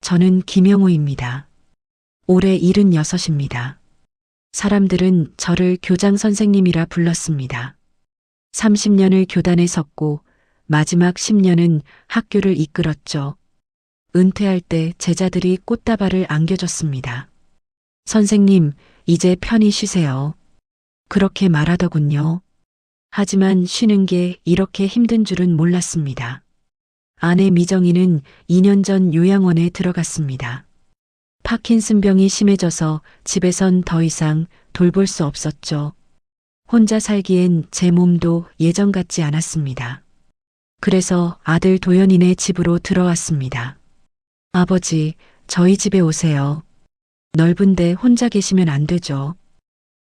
저는 김영우입니다. 올해 76입니다. 사람들은 저를 교장 선생님이라 불렀습니다. 30년을 교단에 섰고 마지막 10년은 학교를 이끌었죠. 은퇴할 때 제자들이 꽃다발을 안겨줬습니다. 선생님, 이제 편히 쉬세요. 그렇게 말하더군요. 하지만 쉬는 게 이렇게 힘든 줄은 몰랐습니다. 아내 미정이는 2년 전 요양원에 들어갔습니다. 파킨슨병이 심해져서 집에선 더 이상 돌볼 수 없었죠. 혼자 살기엔 제 몸도 예전 같지 않았습니다. 그래서 아들 도연이네 집으로 들어왔습니다. 아버지, 저희 집에 오세요. 넓은데 혼자 계시면 안 되죠.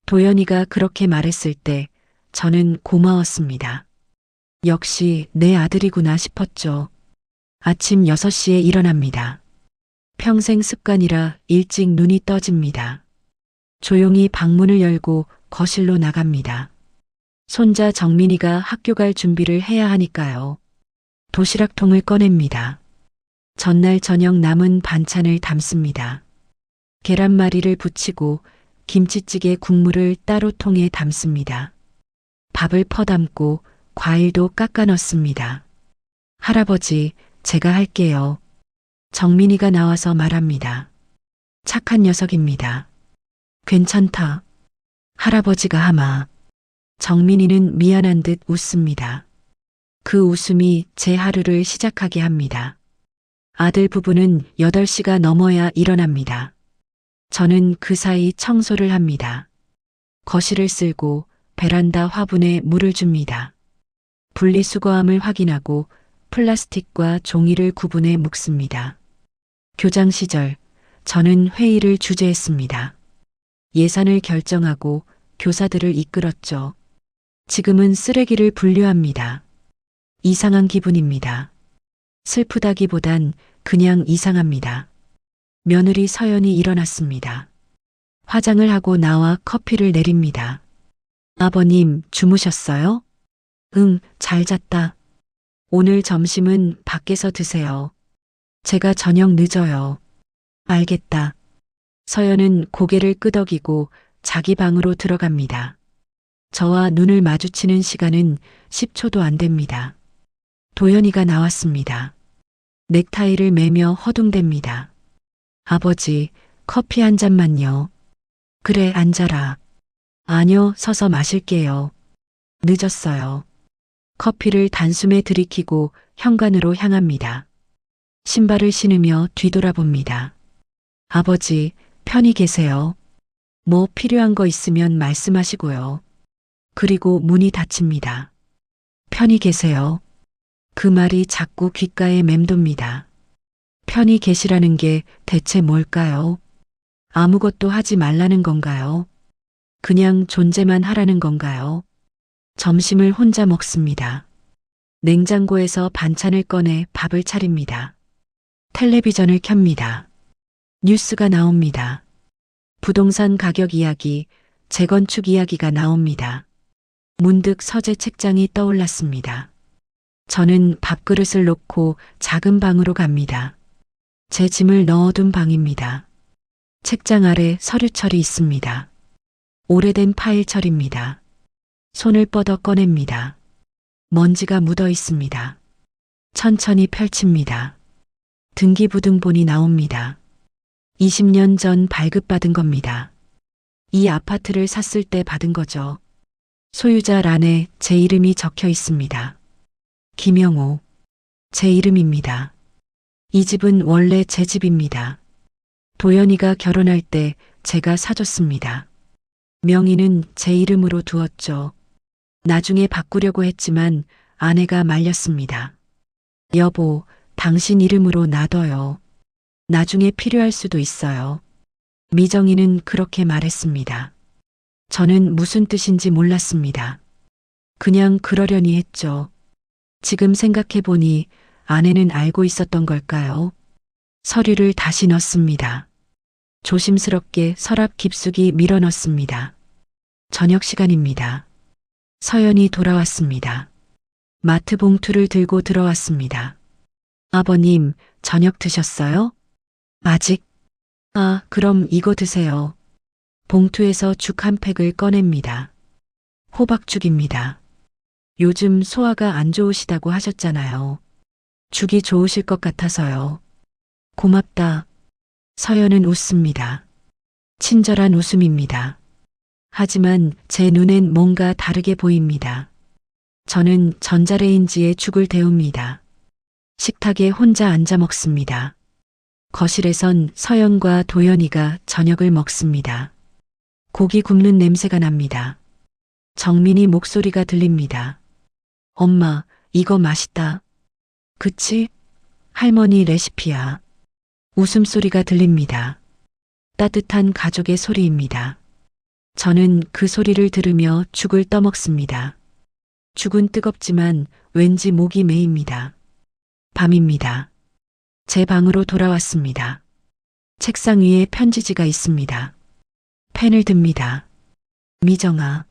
도연이가 그렇게 말했을 때 저는 고마웠습니다. 역시 내 아들이구나 싶었죠. 아침 6시에 일어납니다. 평생 습관이라 일찍 눈이 떠집니다. 조용히 방문을 열고 거실로 나갑니다. 손자 정민이가 학교 갈 준비를 해야 하니까요. 도시락통을 꺼냅니다. 전날 저녁 남은 반찬을 담습니다. 계란말이를 부치고 김치찌개 국물을 따로 통에 담습니다. 밥을 퍼담고 과일도 깎아 넣습니다. 할아버지, 제가 할게요. 정민이가 나와서 말합니다. 착한 녀석입니다. 괜찮다. 할아버지가 하마. 정민이는 미안한 듯 웃습니다. 그 웃음이 제 하루를 시작하게 합니다. 아들 부부는 8시가 넘어야 일어납니다. 저는 그 사이 청소를 합니다. 거실을 쓸고 베란다 화분에 물을 줍니다. 분리수거함을 확인하고 플라스틱과 종이를 구분해 묶습니다. 교장 시절 저는 회의를 주재했습니다. 예산을 결정하고 교사들을 이끌었죠. 지금은 쓰레기를 분류합니다. 이상한 기분입니다. 슬프다기보단 그냥 이상합니다. 며느리 서연이 일어났습니다. 화장을 하고 나와 커피를 내립니다. 아버님, 주무셨어요? 응, 잘 잤다. 오늘 점심은 밖에서 드세요. 제가 저녁 늦어요. 알겠다. 서연은 고개를 끄덕이고 자기 방으로 들어갑니다. 저와 눈을 마주치는 시간은 10초도 안 됩니다. 도연이가 나왔습니다. 넥타이를 매며 허둥댑니다. 아버지, 커피 한 잔만요. 그래, 앉아라. 아니요, 서서 마실게요. 늦었어요. 커피를 단숨에 들이키고 현관으로 향합니다. 신발을 신으며 뒤돌아봅니다. 아버지, 편히 계세요. 뭐 필요한 거 있으면 말씀하시고요. 그리고 문이 닫힙니다. 편히 계세요. 그 말이 자꾸 귓가에 맴돕니다. 편히 계시라는 게 대체 뭘까요? 아무것도 하지 말라는 건가요? 그냥 존재만 하라는 건가요? 점심을 혼자 먹습니다. 냉장고에서 반찬을 꺼내 밥을 차립니다. 텔레비전을 켭니다. 뉴스가 나옵니다. 부동산 가격 이야기, 재건축 이야기가 나옵니다. 문득 서재 책장이 떠올랐습니다. 저는 밥그릇을 놓고 작은 방으로 갑니다. 제 짐을 넣어둔 방입니다. 책장 아래 서류철이 있습니다. 오래된 파일철입니다. 손을 뻗어 꺼냅니다. 먼지가 묻어 있습니다. 천천히 펼칩니다. 등기부등본이 나옵니다. 20년 전 발급받은 겁니다. 이 아파트를 샀을 때 받은 거죠. 소유자 란에 제 이름이 적혀 있습니다. 김영우. 제 이름입니다. 이 집은 원래 제 집입니다. 도연이가 결혼할 때 제가 사줬습니다. 명의는 제 이름으로 두었죠. 나중에 바꾸려고 했지만 아내가 말렸습니다. 여보, 당신 이름으로 놔둬요. 나중에 필요할 수도 있어요. 미정이는 그렇게 말했습니다. 저는 무슨 뜻인지 몰랐습니다. 그냥 그러려니 했죠. 지금 생각해보니 아내는 알고 있었던 걸까요? 서류를 다시 넣습니다. 조심스럽게 서랍 깊숙이 밀어 넣습니다. 저녁 시간입니다. 서연이 돌아왔습니다. 마트 봉투를 들고 들어왔습니다. 아버님, 저녁 드셨어요? 아직? 아, 그럼 이거 드세요. 봉투에서 죽 한 팩을 꺼냅니다. 호박죽입니다. 요즘 소화가 안 좋으시다고 하셨잖아요. 죽이 좋으실 것 같아서요. 고맙다. 서연은 웃습니다. 친절한 웃음입니다. 하지만 제 눈엔 뭔가 다르게 보입니다. 저는 전자레인지에 죽을 데웁니다. 식탁에 혼자 앉아 먹습니다. 거실에선 서연과 도연이가 저녁을 먹습니다. 고기 굽는 냄새가 납니다. 정민이 목소리가 들립니다. 엄마, 이거 맛있다. 그치? 할머니 레시피야. 웃음소리가 들립니다. 따뜻한 가족의 소리입니다. 저는 그 소리를 들으며 죽을 떠먹습니다. 죽은 뜨겁지만 왠지 목이 메입니다. 밤입니다. 제 방으로 돌아왔습니다. 책상 위에 편지지가 있습니다. 펜을 듭니다. 미정아.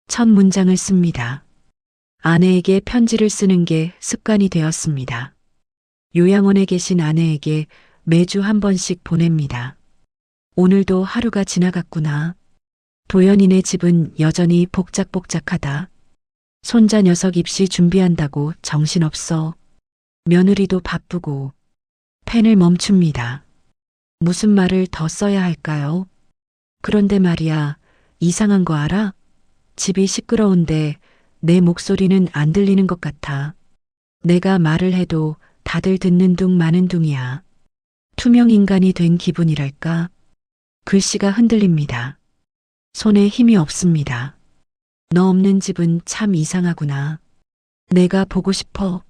첫 문장을 씁니다. 아내에게 편지를 쓰는 게 습관이 되었습니다. 요양원에 계신 아내에게 매주 한 번씩 보냅니다. 오늘도 하루가 지나갔구나. 도연이네 집은 여전히 복작복작하다. 손자 녀석 입시 준비한다고 정신없어. 며느리도 바쁘고. 펜을 멈춥니다. 무슨 말을 더 써야 할까요? 그런데 말이야, 이상한 거 알아? 집이 시끄러운데 내 목소리는 안 들리는 것 같아. 내가 말을 해도 다들 듣는 둥 마는 둥이야. 투명 인간이 된 기분이랄까? 글씨가 흔들립니다. 손에 힘이 없습니다. 너 없는 집은 참 이상하구나. 내가 보고 싶어.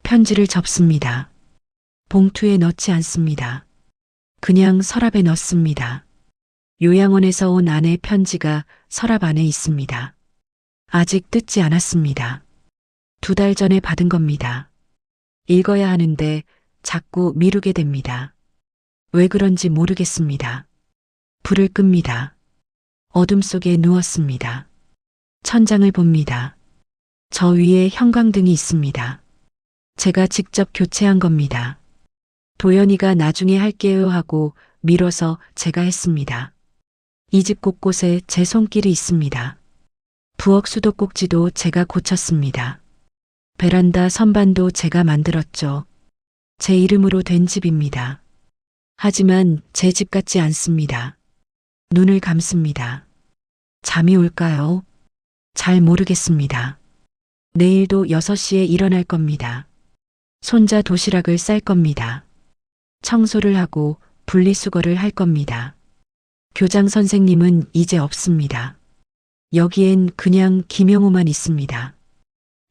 편지를 접습니다. 봉투에 넣지 않습니다. 그냥 서랍에 넣습니다. 요양원에서 온 아내 편지가 서랍 안에 있습니다. 아직 뜯지 않았습니다. 2달 전에 받은 겁니다. 읽어야 하는데 자꾸 미루게 됩니다. 왜 그런지 모르겠습니다. 불을 끕니다. 어둠 속에 누웠습니다. 천장을 봅니다. 저 위에 형광등이 있습니다. 제가 직접 교체한 겁니다. 도연이가 나중에 할게요 하고 밀어서 제가 했습니다. 이 집 곳곳에 제 손길이 있습니다. 부엌 수도꼭지도 제가 고쳤습니다. 베란다 선반도 제가 만들었죠. 제 이름으로 된 집입니다. 하지만 제 집 같지 않습니다. 눈을 감습니다. 잠이 올까요? 잘 모르겠습니다. 내일도 6시에 일어날 겁니다. 손자 도시락을 쌀 겁니다. 청소를 하고 분리수거를 할 겁니다. 교장 선생님은 이제 없습니다. 여기엔 그냥 김영우만 있습니다.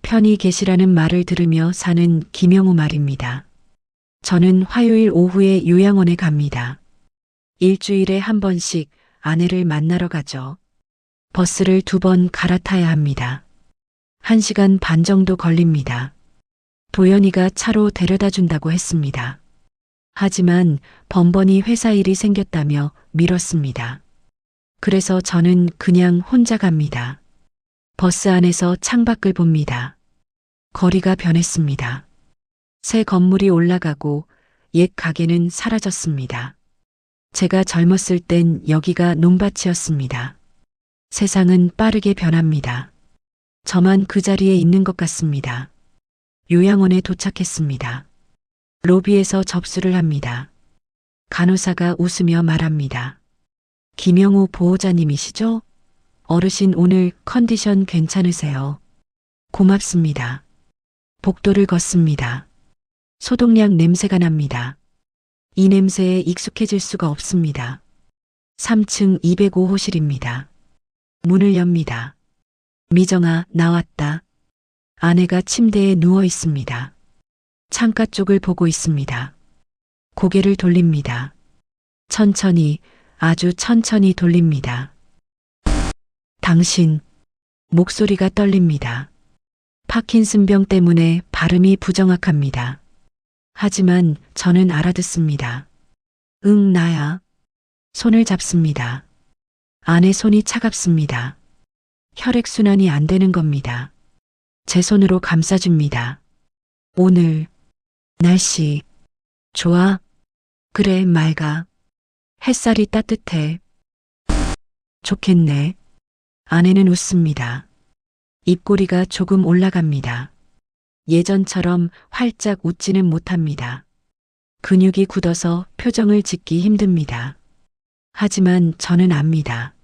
편히 계시라는 말을 들으며 사는 김영우 말입니다. 저는 화요일 오후에 요양원에 갑니다. 일주일에 한 번씩 아내를 만나러 가죠. 버스를 2번 갈아타야 합니다. 1시간 반 정도 걸립니다. 도연이가 차로 데려다 준다고 했습니다. 하지만 번번이 회사 일이 생겼다며 미뤘습니다. 그래서 저는 그냥 혼자 갑니다. 버스 안에서 창밖을 봅니다. 거리가 변했습니다. 새 건물이 올라가고 옛 가게는 사라졌습니다. 제가 젊었을 땐 여기가 논밭이었습니다. 세상은 빠르게 변합니다. 저만 그 자리에 있는 것 같습니다. 요양원에 도착했습니다. 로비에서 접수를 합니다. 간호사가 웃으며 말합니다. 김영우 보호자님이시죠? 어르신 오늘 컨디션 괜찮으세요? 고맙습니다. 복도를 걷습니다. 소독약 냄새가 납니다. 이 냄새에 익숙해질 수가 없습니다. 3층 205호실입니다. 문을 엽니다. 미정아, 나왔다. 아내가 침대에 누워 있습니다. 창가 쪽을 보고 있습니다. 고개를 돌립니다. 천천히, 아주 천천히 돌립니다. 당신, 목소리가 떨립니다. 파킨슨병 때문에 발음이 부정확합니다. 하지만 저는 알아듣습니다. 응, 나야. 손을 잡습니다. 아내 손이 차갑습니다. 혈액순환이 안 되는 겁니다. 제 손으로 감싸줍니다. 오늘 날씨 좋아? 그래, 맑아. 햇살이 따뜻해. 좋겠네. 아내는 웃습니다. 입꼬리가 조금 올라갑니다. 예전처럼 활짝 웃지는 못합니다. 근육이 굳어서 표정을 짓기 힘듭니다. 하지만 저는 압니다.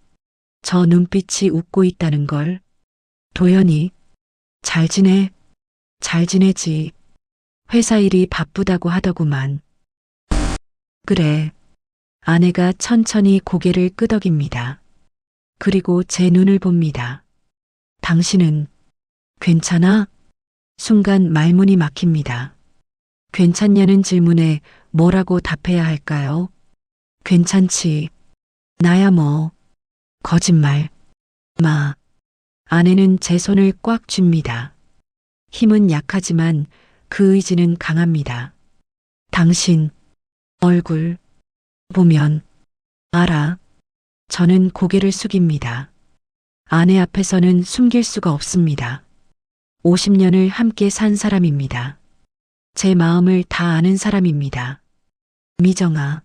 저 눈빛이 웃고 있다는 걸. 도연이, 잘 지내? 잘 지내지. 회사 일이 바쁘다고 하더구만. 그래. 아내가 천천히 고개를 끄덕입니다. 그리고 제 눈을 봅니다. 당신은 괜찮아? 순간 말문이 막힙니다. 괜찮냐는 질문에 뭐라고 답해야 할까요? 괜찮지. 나야 뭐. 거짓말. 마. 아내는 제 손을 꽉 쥡니다. 힘은 약하지만 그 의지는 강합니다. 당신 얼굴 보면 알아. 저는 고개를 숙입니다. 아내 앞에서는 숨길 수가 없습니다. 50년을 함께 산 사람입니다. 제 마음을 다 아는 사람입니다. 미정아.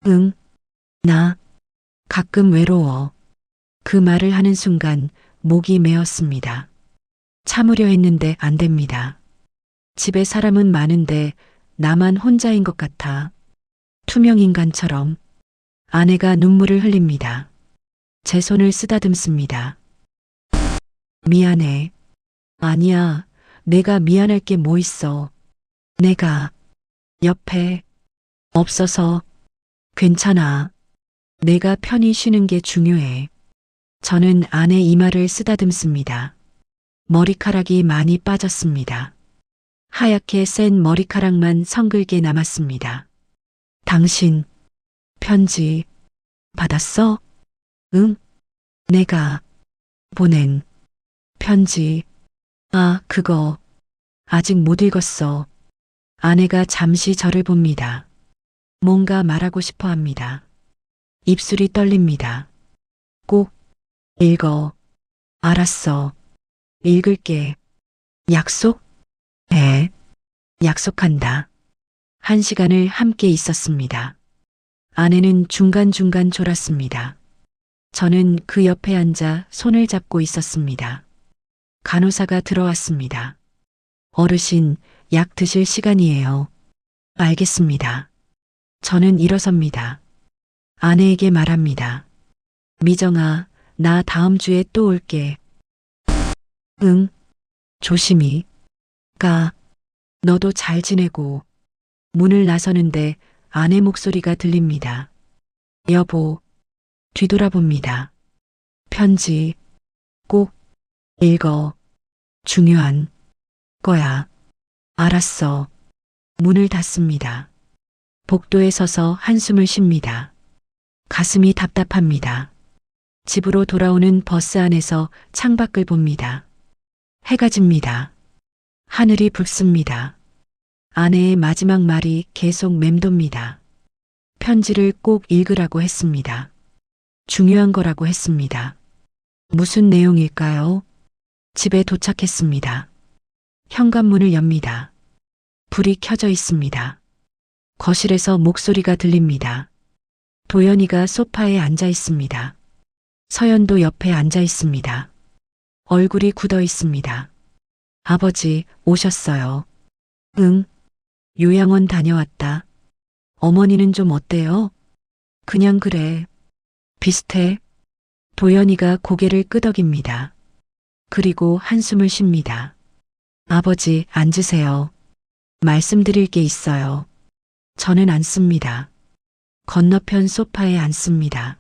응, 나 가끔 외로워. 그 말을 하는 순간 목이 메었습니다. 참으려 했는데 안 됩니다. 집에 사람은 많은데 나만 혼자인 것 같아. 투명 인간처럼. 아내가 눈물을 흘립니다. 제 손을 쓰다듬습니다. 미안해. 아니야, 내가 미안할 게 뭐 있어. 내가 옆에 없어서 괜찮아. 내가 편히 쉬는 게 중요해. 저는 아내 이마를 쓰다듬습니다. 머리카락이 많이 빠졌습니다. 하얗게 센 머리카락만 성글게 남았습니다. 당신 편지 받았어? 응? 내가 보낸 편지. 아, 그거 아직 못 읽었어. 아내가 잠시 저를 봅니다. 뭔가 말하고 싶어 합니다. 입술이 떨립니다. 꼭 읽어. 알았어. 읽을게. 약속? 네. 약속한다. 1시간을 함께 있었습니다. 아내는 중간중간 졸았습니다. 저는 그 옆에 앉아 손을 잡고 있었습니다. 간호사가 들어왔습니다. 어르신, 약 드실 시간이에요. 알겠습니다. 저는 일어섭니다. 아내에게 말합니다. 미정아, 나 다음 주에 또 올게. 응, 조심히 가. 너도 잘 지내고. 문을 나서는데 아내 목소리가 들립니다. 여보, 뒤돌아봅니다. 편지 꼭 읽어. 중요한 거야. 알았어. 문을 닫습니다. 복도에 서서 한숨을 쉽니다. 가슴이 답답합니다. 집으로 돌아오는 버스 안에서 창밖을 봅니다. 해가 집니다. 하늘이 붉습니다. 아내의 마지막 말이 계속 맴돕니다. 편지를 꼭 읽으라고 했습니다. 중요한 거라고 했습니다. 무슨 내용일까요? 집에 도착했습니다. 현관문을 엽니다. 불이 켜져 있습니다. 거실에서 목소리가 들립니다. 도연이가 소파에 앉아 있습니다. 서연도 옆에 앉아 있습니다. 얼굴이 굳어 있습니다. 아버지, 오셨어요. 응, 요양원 다녀왔다. 어머니는 좀 어때요? 그냥 그래. 비슷해. 도연이가 고개를 끄덕입니다. 그리고 한숨을 쉽니다. 아버지, 앉으세요. 말씀드릴 게 있어요. 저는 앉습니다. 건너편 소파에 앉습니다.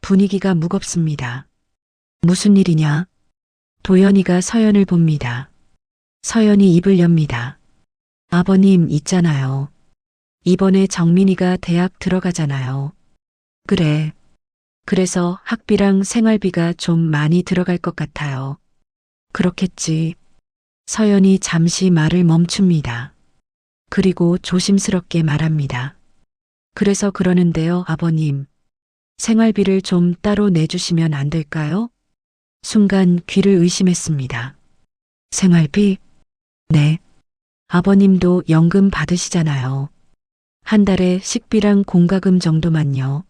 분위기가 무겁습니다. 무슨 일이냐? 도연이가 서연을 봅니다. 서연이 입을 엽니다. 아버님 있잖아요. 이번에 정민이가 대학 들어가잖아요. 그래. 그래서 학비랑 생활비가 좀 많이 들어갈 것 같아요. 그렇겠지. 서연이 잠시 말을 멈춥니다. 그리고 조심스럽게 말합니다. 그래서 그러는데요, 아버님. 생활비를 좀 따로 내주시면 안 될까요? 순간 귀를 의심했습니다. 생활비? 네. 아버님도 연금 받으시잖아요. 한 달에 식비랑 공과금 정도만요.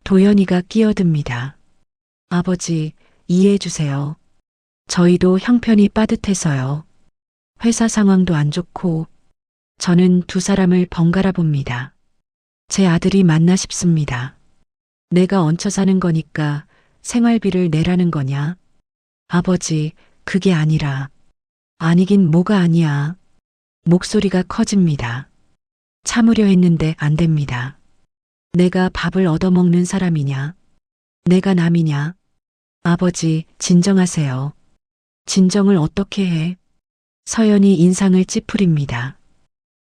도연이가 끼어듭니다. 아버지, 이해해 주세요. 저희도 형편이 빠듯해서요. 회사 상황도 안 좋고 저는 두 사람을 번갈아 봅니다. 제 아들이 맞나 싶습니다. 내가 얹혀 사는 거니까 생활비를 내라는 거냐? 아버지, 그게 아니라. 아니긴 뭐가 아니야. 목소리가 커집니다. 참으려 했는데 안 됩니다. 내가 밥을 얻어먹는 사람이냐? 내가 남이냐? 아버지, 진정하세요. 진정을 어떻게 해? 서연이 인상을 찌푸립니다.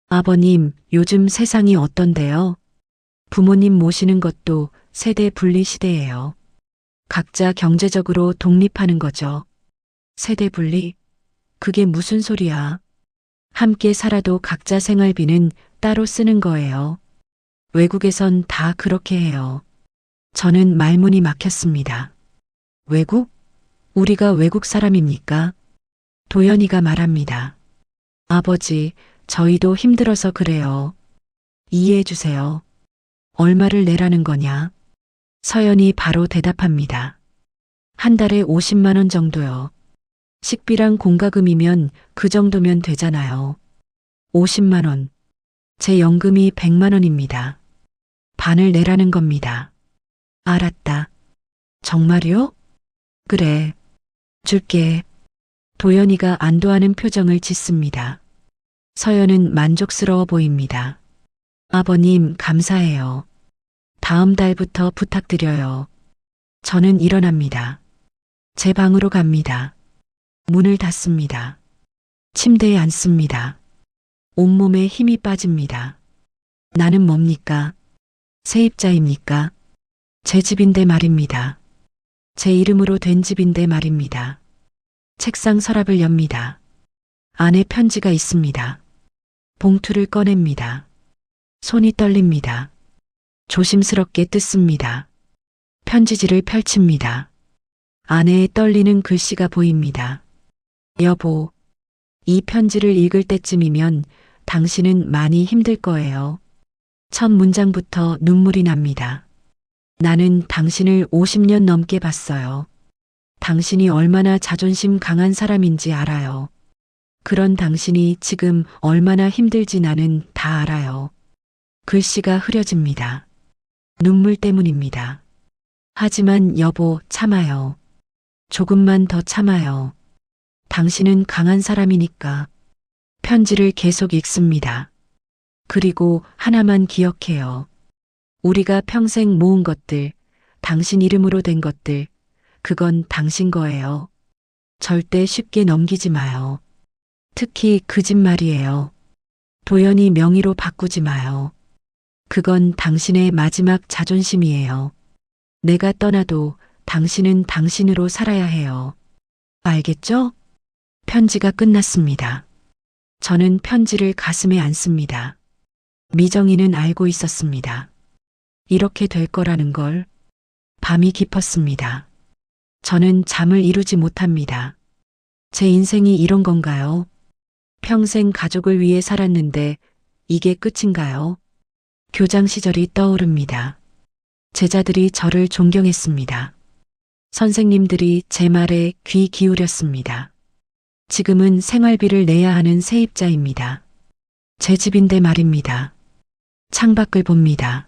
아버님, 요즘 세상이 어떤데요? 부모님 모시는 것도 세대 분리 시대예요. 각자 경제적으로 독립하는 거죠. 세대 분리? 그게 무슨 소리야? 함께 살아도 각자 생활비는 따로 쓰는 거예요. 외국에선 다 그렇게 해요. 저는 말문이 막혔습니다. 외국? 우리가 외국 사람입니까? 도연이가 말합니다. 아버지, 저희도 힘들어서 그래요. 이해해 주세요. 얼마를 내라는 거냐? 서연이 바로 대답합니다. 한 달에 50만 원 정도요. 식비랑 공과금이면 그 정도면 되잖아요. 50만 원. 제 연금이 100만 원입니다. 반을 내라는 겁니다. 알았다. 정말요? 그래. 줄게. 도연이가 안도하는 표정을 짓습니다. 서연은 만족스러워 보입니다. 아버님, 감사해요. 다음 달부터 부탁드려요. 저는 일어납니다. 제 방으로 갑니다. 문을 닫습니다. 침대에 앉습니다. 온몸에 힘이 빠집니다. 나는 뭡니까? 세입자입니까? 제 집인데 말입니다. 제 이름으로 된 집인데 말입니다. 책상 서랍을 엽니다. 안에 편지가 있습니다. 봉투를 꺼냅니다. 손이 떨립니다. 조심스럽게 뜯습니다. 편지지를 펼칩니다. 안에 떨리는 글씨가 보입니다. 여보, 이 편지를 읽을 때쯤이면 당신은 많이 힘들 거예요. 첫 문장부터 눈물이 납니다. 나는 당신을 50년 넘게 봤어요. 당신이 얼마나 자존심 강한 사람인지 알아요. 그런 당신이 지금 얼마나 힘들지 나는 다 알아요. 글씨가 흐려집니다. 눈물 때문입니다. 하지만 여보, 참아요. 조금만 더 참아요. 당신은 강한 사람이니까. 편지를 계속 읽습니다. 그리고 하나만 기억해요. 우리가 평생 모은 것들, 당신 이름으로 된 것들, 그건 당신 거예요. 절대 쉽게 넘기지 마요. 특히 그 집 말이에요. 도연이 명의로 바꾸지 마요. 그건 당신의 마지막 자존심이에요. 내가 떠나도 당신은 당신으로 살아야 해요. 알겠죠? 편지가 끝났습니다. 저는 편지를 가슴에 안습니다. 미정이는 알고 있었습니다. 이렇게 될 거라는 걸. 밤이 깊었습니다. 저는 잠을 이루지 못합니다. 제 인생이 이런 건가요? 평생 가족을 위해 살았는데 이게 끝인가요? 교장 시절이 떠오릅니다. 제자들이 저를 존경했습니다. 선생님들이 제 말에 귀 기울였습니다. 지금은 생활비를 내야 하는 세입자입니다. 제 집인데 말입니다. 창밖을 봅니다.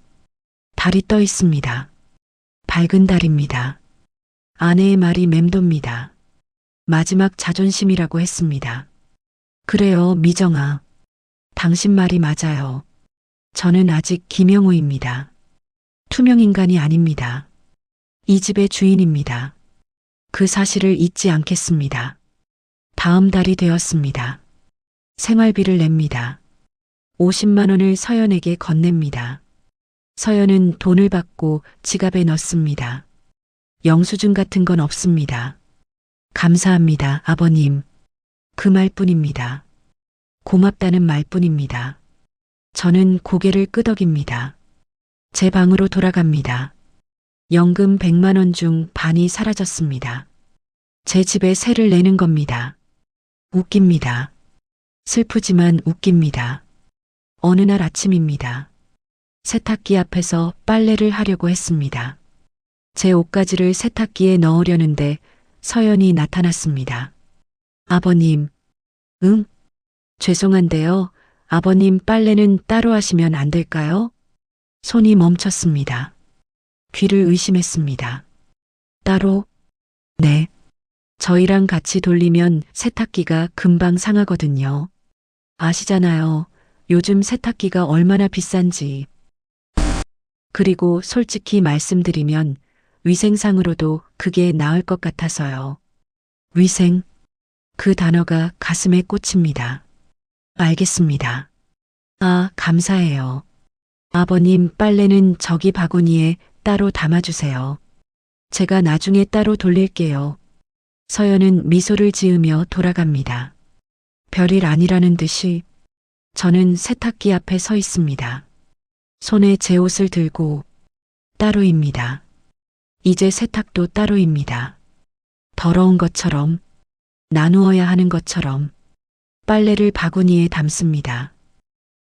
달이 떠 있습니다. 밝은 달입니다. 아내의 말이 맴돕니다. 마지막 자존심이라고 했습니다. 그래요, 미정아. 당신 말이 맞아요. 저는 아직 김영우입니다. 투명 인간이 아닙니다. 이 집의 주인입니다. 그 사실을 잊지 않겠습니다. 다음 달이 되었습니다. 생활비를 냅니다. 50만 원을 서연에게 건넵니다. 서연은 돈을 받고 지갑에 넣습니다. 영수증 같은 건 없습니다. 감사합니다, 아버님. 그 말뿐입니다. 고맙다는 말뿐입니다. 저는 고개를 끄덕입니다. 제 방으로 돌아갑니다. 연금 100만 원 중 반이 사라졌습니다. 제 집에 세를 내는 겁니다. 웃깁니다. 슬프지만 웃깁니다. 어느 날 아침입니다. 세탁기 앞에서 빨래를 하려고 했습니다. 제 옷가지를 세탁기에 넣으려는데 서연이 나타났습니다. 아버님, 응? 죄송한데요. 아버님 빨래는 따로 하시면 안 될까요? 손이 멈췄습니다. 귀를 의심했습니다. 따로? 네. 저희랑 같이 돌리면 세탁기가 금방 상하거든요. 아시잖아요. 요즘 세탁기가 얼마나 비싼지. 그리고 솔직히 말씀드리면 위생상으로도 그게 나을 것 같아서요. 위생? 그 단어가 가슴에 꽂힙니다. 알겠습니다. 아, 감사해요. 아버님 빨래는 저기 바구니에 따로 담아주세요. 제가 나중에 따로 돌릴게요. 서연은 미소를 지으며 돌아갑니다. 별일 아니라는 듯이 저는 세탁기 앞에 서 있습니다. 손에 제 옷을 들고 따로입니다. 이제 세탁도 따로입니다. 더러운 것처럼 나누어야 하는 것처럼 빨래를 바구니에 담습니다.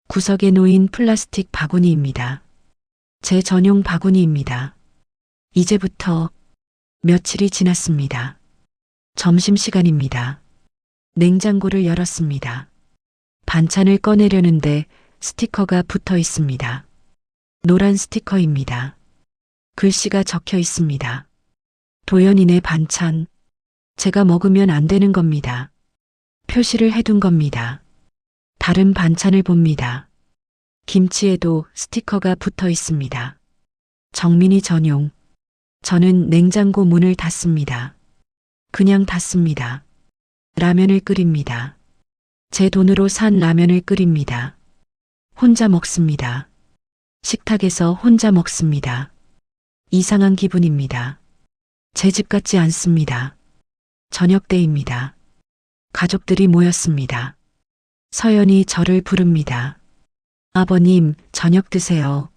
구석에 놓인 플라스틱 바구니입니다. 제 전용 바구니입니다. 이제부터 며칠이 지났습니다. 점심시간입니다. 냉장고를 열었습니다. 반찬을 꺼내려는데 스티커가 붙어 있습니다. 노란 스티커입니다. 글씨가 적혀 있습니다. 도연이네 반찬. 제가 먹으면 안 되는 겁니다. 표시를 해둔 겁니다. 다른 반찬을 봅니다. 김치에도 스티커가 붙어 있습니다. 정민이 전용. 저는 냉장고 문을 닫습니다. 그냥 닫습니다. 라면을 끓입니다. 제 돈으로 산 라면을 끓입니다. 혼자 먹습니다. 식탁에서 혼자 먹습니다. 이상한 기분입니다. 제 집 같지 않습니다. 저녁 때입니다. 가족들이 모였습니다. 서연이 저를 부릅니다. 아버님, 저녁 드세요.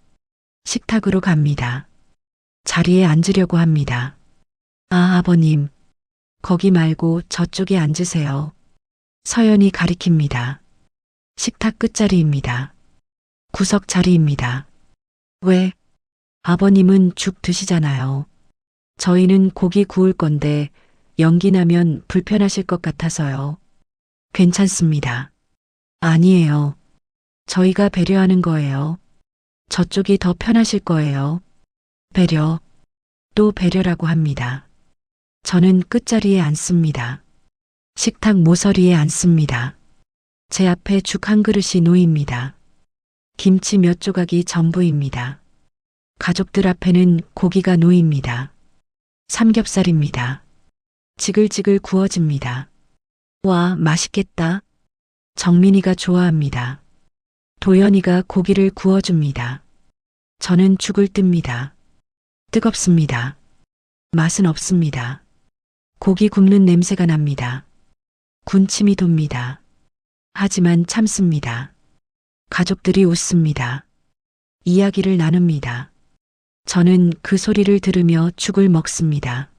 식탁으로 갑니다. 자리에 앉으려고 합니다. 아, 아버님. 거기 말고 저쪽에 앉으세요. 서연이 가리킵니다. 식탁 끝자리입니다. 구석 자리입니다. 왜? 아버님은 죽 드시잖아요. 저희는 고기 구울 건데 연기 나면 불편하실 것 같아서요. 괜찮습니다. 아니에요. 저희가 배려하는 거예요. 저쪽이 더 편하실 거예요. 배려. 또 배려라고 합니다. 저는 끝자리에 앉습니다. 식탁 모서리에 앉습니다. 제 앞에 죽 한 그릇이 놓입니다. 김치 몇 조각이 전부입니다. 가족들 앞에는 고기가 놓입니다. 삼겹살입니다. 지글지글 구워집니다. 와, 맛있겠다. 정민이가 좋아합니다. 도연이가 고기를 구워줍니다. 저는 죽을 뜹니다. 뜨겁습니다. 맛은 없습니다. 고기 굽는 냄새가 납니다. 군침이 돕니다. 하지만 참습니다. 가족들이 웃습니다. 이야기를 나눕니다. 저는 그 소리를 들으며 죽을 먹습니다.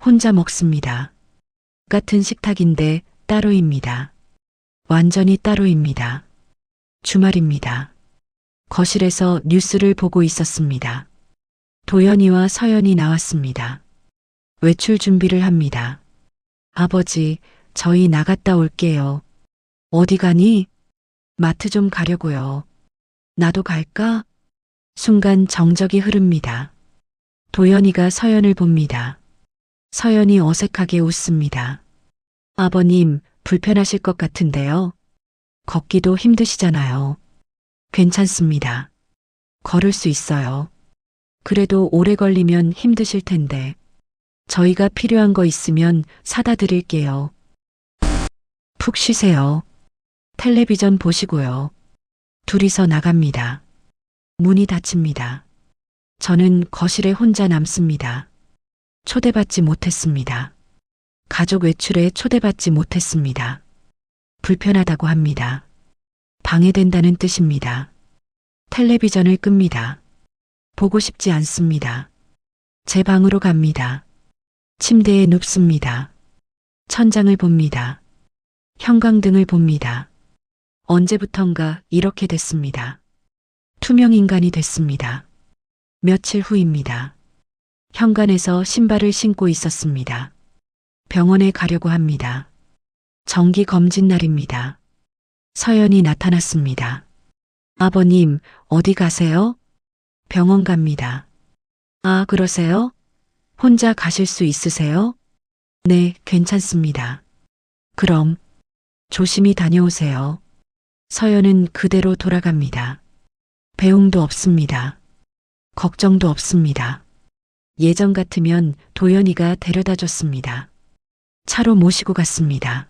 혼자 먹습니다. 같은 식탁인데 따로입니다. 완전히 따로입니다. 주말입니다. 거실에서 뉴스를 보고 있었습니다. 도연이와 서연이 나왔습니다. 외출 준비를 합니다. 아버지, 저희 나갔다 올게요. 어디 가니? 마트 좀 가려고요. 나도 갈까? 순간 정적이 흐릅니다. 도연이가 서연을 봅니다. 서연이 어색하게 웃습니다. 아버님, 불편하실 것 같은데요. 걷기도 힘드시잖아요. 괜찮습니다. 걸을 수 있어요. 그래도 오래 걸리면 힘드실 텐데. 저희가 필요한 거 있으면 사다 드릴게요. 푹 쉬세요. 텔레비전 보시고요. 둘이서 나갑니다. 문이 닫힙니다. 저는 거실에 혼자 남습니다. 초대받지 못했습니다. 가족 외출에 초대받지 못했습니다. 불편하다고 합니다. 방해된다는 뜻입니다. 텔레비전을 끕니다. 보고 싶지 않습니다. 제 방으로 갑니다. 침대에 눕습니다. 천장을 봅니다. 형광등을 봅니다. 언제부턴가 이렇게 됐습니다. 투명 인간이 됐습니다. 며칠 후입니다. 현관에서 신발을 신고 있었습니다. 병원에 가려고 합니다. 정기 검진 날입니다. 서연이 나타났습니다. 아버님, 어디 가세요? 병원 갑니다. 아, 그러세요? 혼자 가실 수 있으세요? 네, 괜찮습니다. 그럼 조심히 다녀오세요. 서연은 그대로 돌아갑니다. 배웅도 없습니다. 걱정도 없습니다. 예전 같으면 도연이가 데려다 줬습니다. 차로 모시고 갔습니다.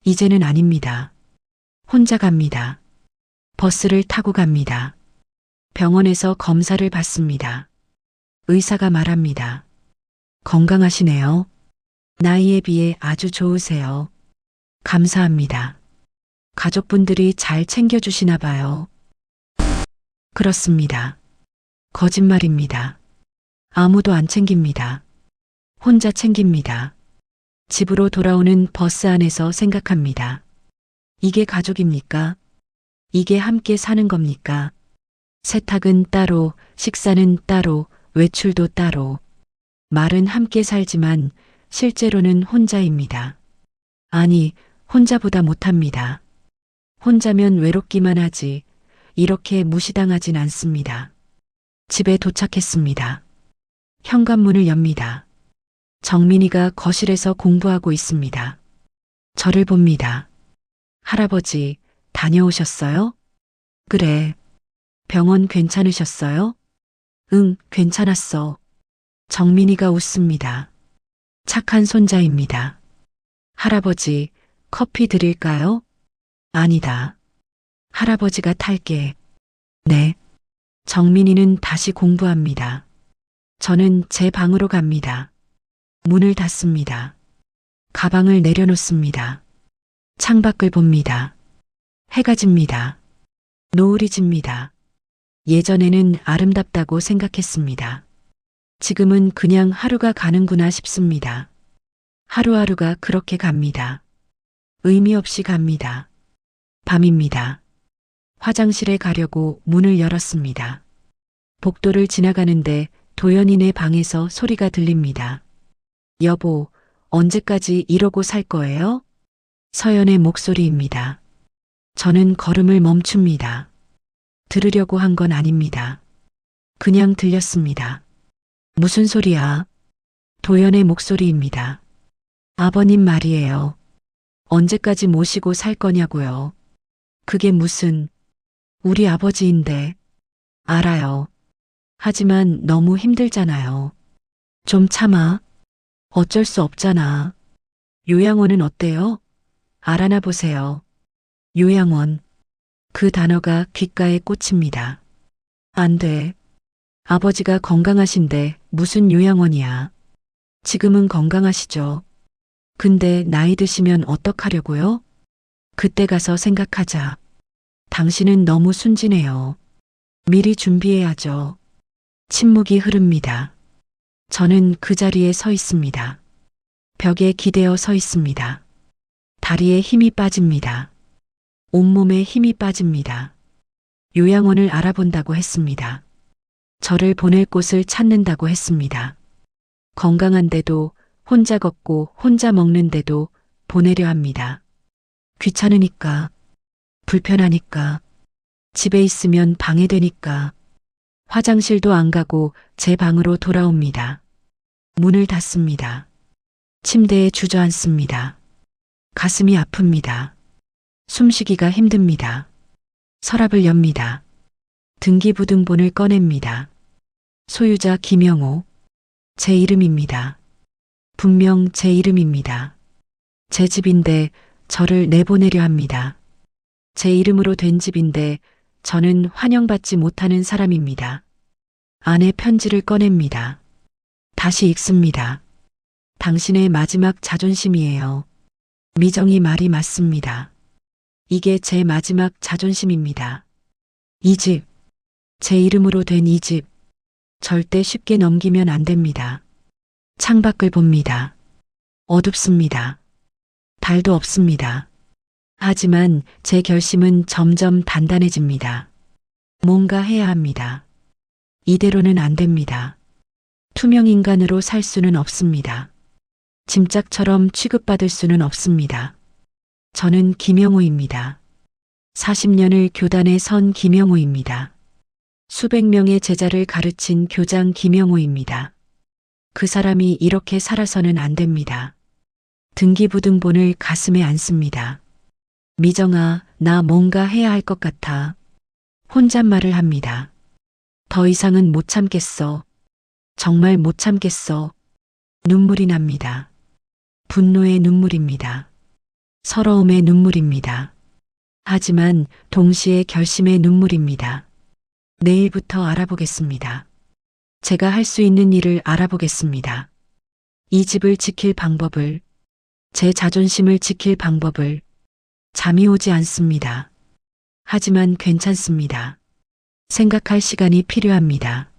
이제는 아닙니다. 혼자 갑니다. 버스를 타고 갑니다. 병원에서 검사를 받습니다. 의사가 말합니다. 건강하시네요. 나이에 비해 아주 좋으세요. 감사합니다. 가족분들이 잘 챙겨주시나 봐요. 그렇습니다. 거짓말입니다. 아무도 안 챙깁니다. 혼자 챙깁니다. 집으로 돌아오는 버스 안에서 생각합니다. 이게 가족입니까? 이게 함께 사는 겁니까? 세탁은 따로, 식사는 따로, 외출도 따로. 말은 함께 살지만 실제로는 혼자입니다. 아니, 혼자보다 못합니다. 혼자면 외롭기만 하지 이렇게 무시당하진 않습니다. 집에 도착했습니다. 현관문을 엽니다. 정민이가 거실에서 공부하고 있습니다. 저를 봅니다. 할아버지, 다녀오셨어요? 그래. 병원 괜찮으셨어요? 응, 괜찮았어. 정민이가 웃습니다. 착한 손자입니다. 할아버지, 커피 드릴까요? 아니다. 할아버지가 탈게. 네. 정민이는 다시 공부합니다. 저는 제 방으로 갑니다. 문을 닫습니다. 가방을 내려놓습니다. 창밖을 봅니다. 해가 집니다. 노을이 집니다. 예전에는 아름답다고 생각했습니다. 지금은 그냥 하루가 가는구나 싶습니다. 하루하루가 그렇게 갑니다. 의미 없이 갑니다. 밤입니다. 화장실에 가려고 문을 열었습니다. 복도를 지나가는데 도연이네 방에서 소리가 들립니다. 여보, 언제까지 이러고 살 거예요? 서연의 목소리입니다. 저는 걸음을 멈춥니다. 들으려고 한 건 아닙니다. 그냥 들렸습니다. 무슨 소리야? 도연의 목소리입니다. 아버님 말이에요. 언제까지 모시고 살 거냐고요. 그게 무슨, 우리 아버지인데. 알아요. 하지만 너무 힘들잖아요. 좀 참아. 어쩔 수 없잖아. 요양원은 어때요? 알아나 보세요. 요양원. 그 단어가 귓가에 꽂힙니다. 안 돼. 아버지가 건강하신데 무슨 요양원이야. 지금은 건강하시죠. 근데 나이 드시면 어떡하려고요? 그때 가서 생각하자. 당신은 너무 순진해요. 미리 준비해야죠. 침묵이 흐릅니다. 저는 그 자리에 서 있습니다. 벽에 기대어 서 있습니다. 다리에 힘이 빠집니다. 온몸에 힘이 빠집니다. 요양원을 알아본다고 했습니다. 저를 보낼 곳을 찾는다고 했습니다. 건강한데도 혼자 걷고 혼자 먹는데도 보내려 합니다. 귀찮으니까, 불편하니까, 집에 있으면 방해되니까, 화장실도 안 가고 제 방으로 돌아옵니다. 문을 닫습니다. 침대에 주저앉습니다. 가슴이 아픕니다. 숨쉬기가 힘듭니다. 서랍을 엽니다. 등기부등본을 꺼냅니다. 소유자 김영호. 제 이름입니다. 분명 제 이름입니다. 제 집인데 저를 내보내려 합니다. 제 이름으로 된 집인데 저는 환영받지 못하는 사람입니다. 아내 편지를 꺼냅니다. 다시 읽습니다. 당신의 마지막 자존심이에요. 미정이 말이 맞습니다. 이게 제 마지막 자존심입니다. 이 집, 제 이름으로 된 이 집, 절대 쉽게 넘기면 안 됩니다. 창밖을 봅니다. 어둡습니다. 달도 없습니다. 하지만 제 결심은 점점 단단해집니다. 뭔가 해야 합니다. 이대로는 안 됩니다. 투명 인간으로 살 수는 없습니다. 짐짝처럼 취급받을 수는 없습니다. 저는 김영우입니다. 40년을 교단에 선 김영우입니다. 수백 명의 제자를 가르친 교장 김영우입니다. 그 사람이 이렇게 살아서는 안 됩니다. 등기부등본을 가슴에 안습니다. 미정아, 나 뭔가 해야 할 것 같아. 혼잣말을 합니다. 더 이상은 못 참겠어. 정말 못 참겠어. 눈물이 납니다. 분노의 눈물입니다. 서러움의 눈물입니다. 하지만 동시에 결심의 눈물입니다. 내일부터 알아보겠습니다. 제가 할 수 있는 일을 알아보겠습니다. 이 집을 지킬 방법을, 제 자존심을 지킬 방법을. 잠이 오지 않습니다. 하지만 괜찮습니다. 생각할 시간이 필요합니다.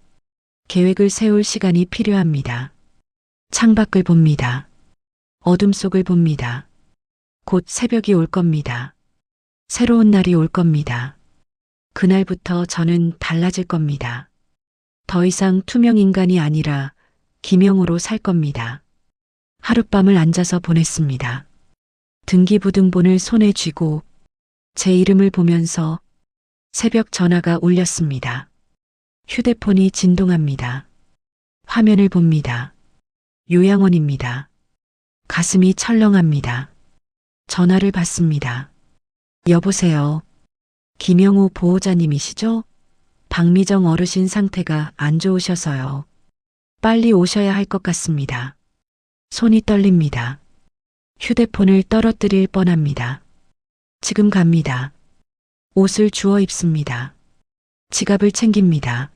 계획을 세울 시간이 필요합니다. 창밖을 봅니다. 어둠 속을 봅니다. 곧 새벽이 올 겁니다. 새로운 날이 올 겁니다. 그날부터 저는 달라질 겁니다. 더 이상 투명 인간이 아니라 김영우로 살 겁니다. 하룻밤을 앉아서 보냈습니다. 등기부등본을 손에 쥐고 제 이름을 보면서 새벽 전화가 울렸습니다. 휴대폰이 진동합니다. 화면을 봅니다. 요양원입니다. 가슴이 철렁합니다. 전화를 받습니다. 여보세요. 김영우 보호자님이시죠? 박미정 어르신 상태가 안 좋으셔서요. 빨리 오셔야 할 것 같습니다. 손이 떨립니다. 휴대폰을 떨어뜨릴 뻔합니다. 지금 갑니다. 옷을 주워 입습니다. 지갑을 챙깁니다.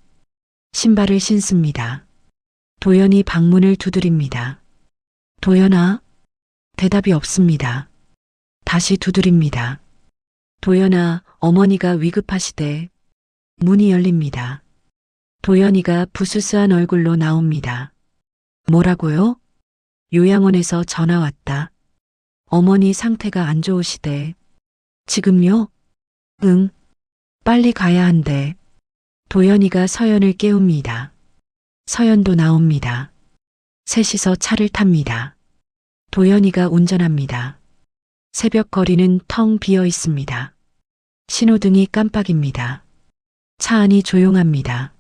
신발을 신습니다. 도연이 방문을 두드립니다. 도연아? 대답이 없습니다. 다시 두드립니다. 도연아, 어머니가 위급하시대. 문이 열립니다. 도연이가 부스스한 얼굴로 나옵니다. 뭐라고요? 요양원에서 전화 왔다. 어머니 상태가 안 좋으시대. 지금요? 응. 빨리 가야 한대. 도연이가 서연을 깨웁니다. 서연도 나옵니다. 셋이서 차를 탑니다. 도연이가 운전합니다. 새벽 거리는 텅 비어 있습니다. 신호등이 깜빡입니다. 차 안이 조용합니다.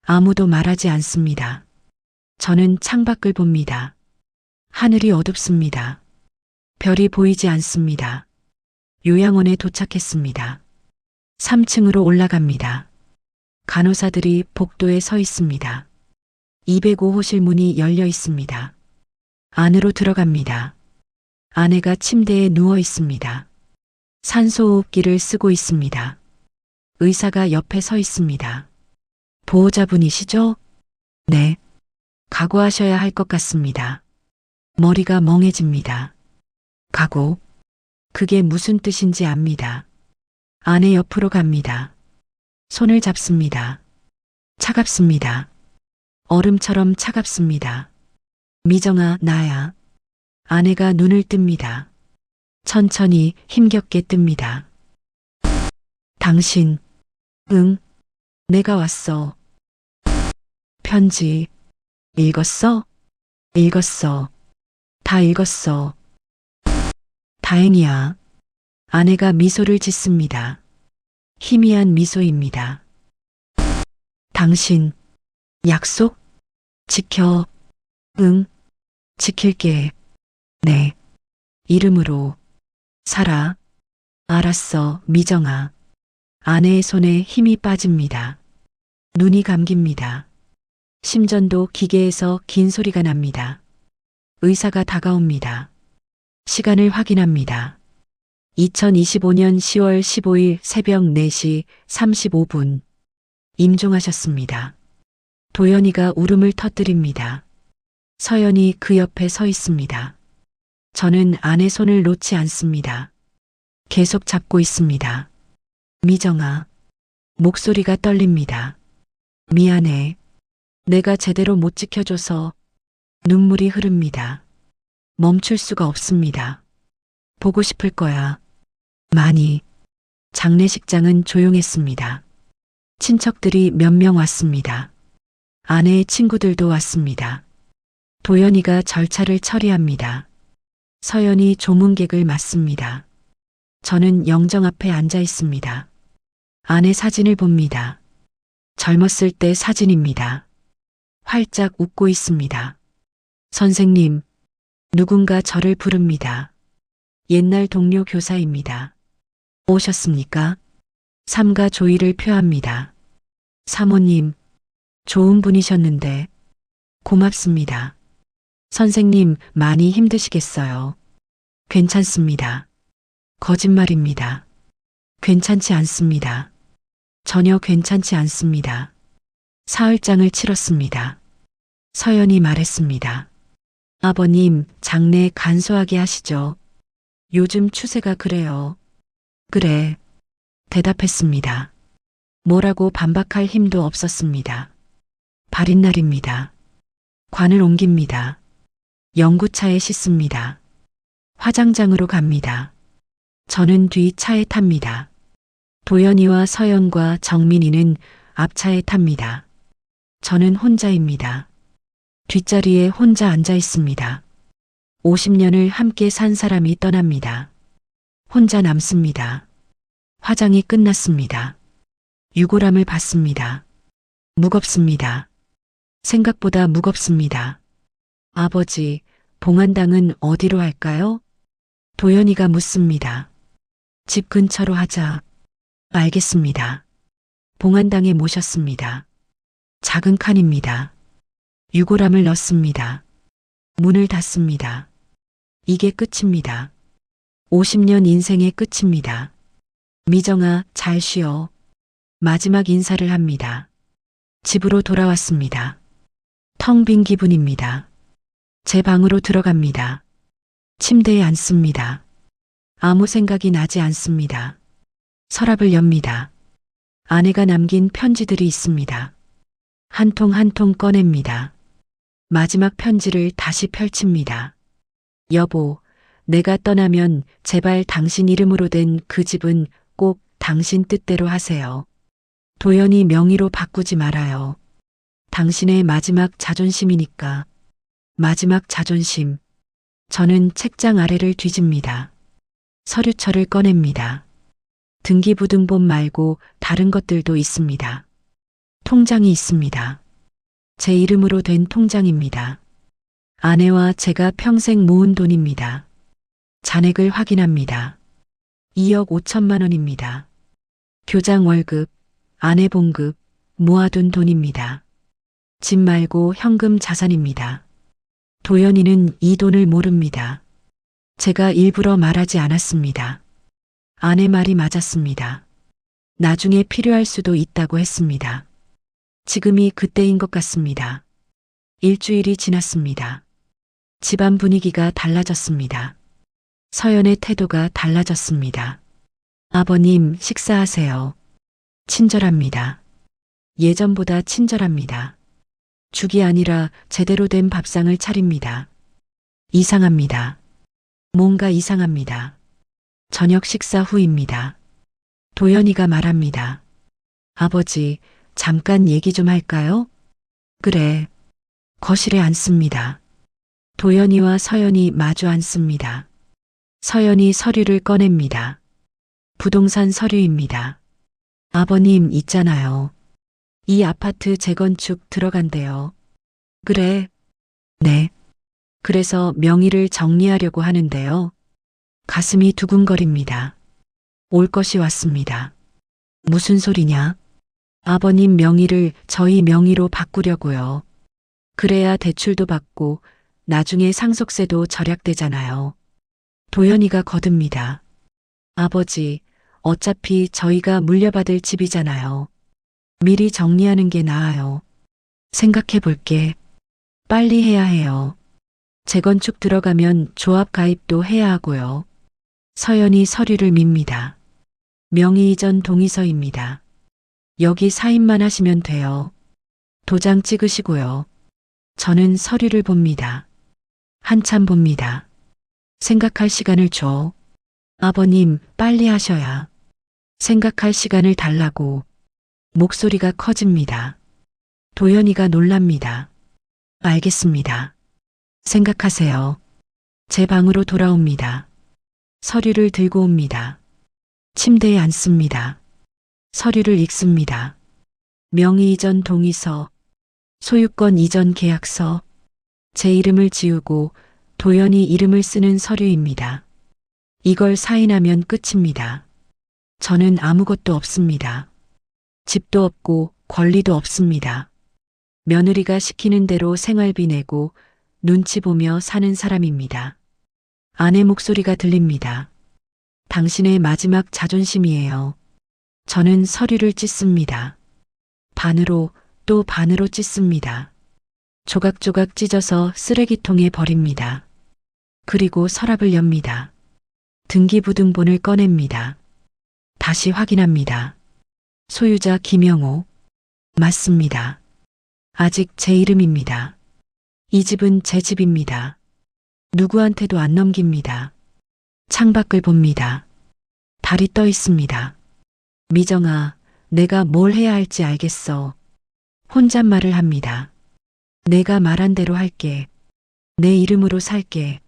아무도 말하지 않습니다. 저는 창밖을 봅니다. 하늘이 어둡습니다. 별이 보이지 않습니다. 요양원에 도착했습니다. 3층으로 올라갑니다. 간호사들이 복도에 서 있습니다. 205호실 문이 열려 있습니다. 안으로 들어갑니다. 아내가 침대에 누워 있습니다. 산소호흡기를 쓰고 있습니다. 의사가 옆에 서 있습니다. 보호자분이시죠? 네. 각오하셔야 할 것 같습니다. 머리가 멍해집니다. 각오. 그게 무슨 뜻인지 압니다. 아내 옆으로 갑니다. 손을 잡습니다. 차갑습니다. 얼음처럼 차갑습니다. 미정아, 나야. 아내가 눈을 뜹니다. 천천히 힘겹게 뜹니다. 당신, 응, 내가 왔어. 편지, 읽었어? 읽었어. 다 읽었어. 다행이야. 아내가 미소를 짓습니다. 희미한 미소입니다. 당신, 약속? 지켜. 응, 지킬게. 네. 이름으로. 살아. 알았어, 미정아. 아내의 손에 힘이 빠집니다. 눈이 감깁니다. 심전도 기계에서 긴 소리가 납니다. 의사가 다가옵니다. 시간을 확인합니다. 2025년 10월 15일 새벽 4시 35분. 임종하셨습니다. 도연이가 울음을 터뜨립니다. 서연이 그 옆에 서 있습니다. 저는 아내 손을 놓지 않습니다. 계속 잡고 있습니다. 미정아. 목소리가 떨립니다. 미안해. 내가 제대로 못 지켜줘서. 눈물이 흐릅니다. 멈출 수가 없습니다. 보고 싶을 거야. 많이. 장례식장은 조용했습니다. 친척들이 몇 명 왔습니다. 아내의 친구들도 왔습니다. 도연이가 절차를 처리합니다. 서연이 조문객을 맞습니다. 저는 영정 앞에 앉아 있습니다. 아내 사진을 봅니다. 젊었을 때 사진입니다. 활짝 웃고 있습니다. 선생님, 누군가 저를 부릅니다. 옛날 동료 교사입니다. 오셨습니까? 삼가 조의를 표합니다. 사모님, 좋은 분이셨는데 고맙습니다. 선생님, 많이 힘드시겠어요. 괜찮습니다. 거짓말입니다. 괜찮지 않습니다. 전혀 괜찮지 않습니다. 사흘장을 치렀습니다. 서연이 말했습니다. 아버님, 장례 간소하게 하시죠. 요즘 추세가 그래요. 그래. 대답했습니다. 뭐라고 반박할 힘도 없었습니다. 발인 날입니다. 관을 옮깁니다. 연구차에 싣습니다. 화장장으로 갑니다. 저는 뒤 차에 탑니다. 도연이와 서연과 정민이는 앞차에 탑니다. 저는 혼자입니다. 뒷자리에 혼자 앉아 있습니다. 50년을 함께 산 사람이 떠납니다. 혼자 남습니다. 화장이 끝났습니다. 유골함을 받습니다. 무겁습니다. 생각보다 무겁습니다. 아버지, 봉안당은 어디로 할까요? 도연이가 묻습니다. 집 근처로 하자. 알겠습니다. 봉안당에 모셨습니다. 작은 칸입니다. 유골함을 넣습니다. 문을 닫습니다. 이게 끝입니다. 50년 인생의 끝입니다. 미정아, 잘 쉬어. 마지막 인사를 합니다. 집으로 돌아왔습니다. 텅 빈 기분입니다. 제 방으로 들어갑니다. 침대에 앉습니다. 아무 생각이 나지 않습니다. 서랍을 엽니다. 아내가 남긴 편지들이 있습니다. 한 통 한 통 꺼냅니다. 마지막 편지를 다시 펼칩니다. 여보, 내가 떠나면 제발 당신 이름으로 된 그 집은 꼭 당신 뜻대로 하세요. 도연이 명의로 바꾸지 말아요. 당신의 마지막 자존심이니까. 마지막 자존심. 저는 책장 아래를 뒤집니다. 서류철을 꺼냅니다. 등기부등본 말고 다른 것들도 있습니다. 통장이 있습니다. 제 이름으로 된 통장입니다. 아내와 제가 평생 모은 돈입니다. 잔액을 확인합니다. 2억 5천만 원입니다. 교장 월급, 아내 봉급, 모아둔 돈입니다. 집 말고 현금 자산입니다. 도연이는 이 돈을 모릅니다. 제가 일부러 말하지 않았습니다. 아내 말이 맞았습니다. 나중에 필요할 수도 있다고 했습니다. 지금이 그때인 것 같습니다. 일주일이 지났습니다. 집안 분위기가 달라졌습니다. 서연의 태도가 달라졌습니다. 아버님, 식사하세요. 친절합니다. 예전보다 친절합니다. 죽이 아니라 제대로 된 밥상을 차립니다. 이상합니다. 뭔가 이상합니다. 저녁 식사 후입니다. 도연이가 말합니다. 아버지, 잠깐 얘기 좀 할까요? 그래. 거실에 앉습니다. 도연이와 서연이 마주 앉습니다. 서연이 서류를 꺼냅니다. 부동산 서류입니다. 아버님 있잖아요. 이 아파트 재건축 들어간대요. 그래. 네. 그래서 명의를 정리하려고 하는데요. 가슴이 두근거립니다. 올 것이 왔습니다. 무슨 소리냐? 아버님 명의를 저희 명의로 바꾸려고요. 그래야 대출도 받고 나중에 상속세도 절약되잖아요. 도연이가 거듭니다. 아버지, 어차피 저희가 물려받을 집이잖아요. 미리 정리하는 게 나아요. 생각해 볼게. 빨리 해야 해요. 재건축 들어가면 조합 가입도 해야 하고요. 서연이 서류를 밉니다. 명의 이전 동의서입니다. 여기 사인만 하시면 돼요. 도장 찍으시고요. 저는 서류를 봅니다. 한참 봅니다. 생각할 시간을 줘. 아버님, 빨리 하셔야. 생각할 시간을 달라고. 목소리가 커집니다. 도연이가 놀랍니다. 알겠습니다. 생각하세요. 제 방으로 돌아옵니다. 서류를 들고 옵니다. 침대에 앉습니다. 서류를 읽습니다. 명의 이전 동의서, 소유권 이전 계약서, 제 이름을 지우고 도연이 이름을 쓰는 서류입니다. 이걸 사인하면 끝입니다. 저는 아무것도 없습니다. 집도 없고 권리도 없습니다. 며느리가 시키는 대로 생활비 내고 눈치 보며 사는 사람입니다. 아내 목소리가 들립니다. 당신의 마지막 자존심이에요. 저는 서류를 찢습니다. 반으로 또 반으로 찢습니다. 조각조각 찢어서 쓰레기통에 버립니다. 그리고 서랍을 엽니다. 등기부등본을 꺼냅니다. 다시 확인합니다. 소유자 김영호. 맞습니다. 아직 제 이름입니다. 이 집은 제 집입니다. 누구한테도 안 넘깁니다. 창밖을 봅니다. 달이 떠 있습니다. 미정아, 내가 뭘 해야 할지 알겠어. 혼잣말을 합니다. 내가 말한 대로 할게. 내 이름으로 살게.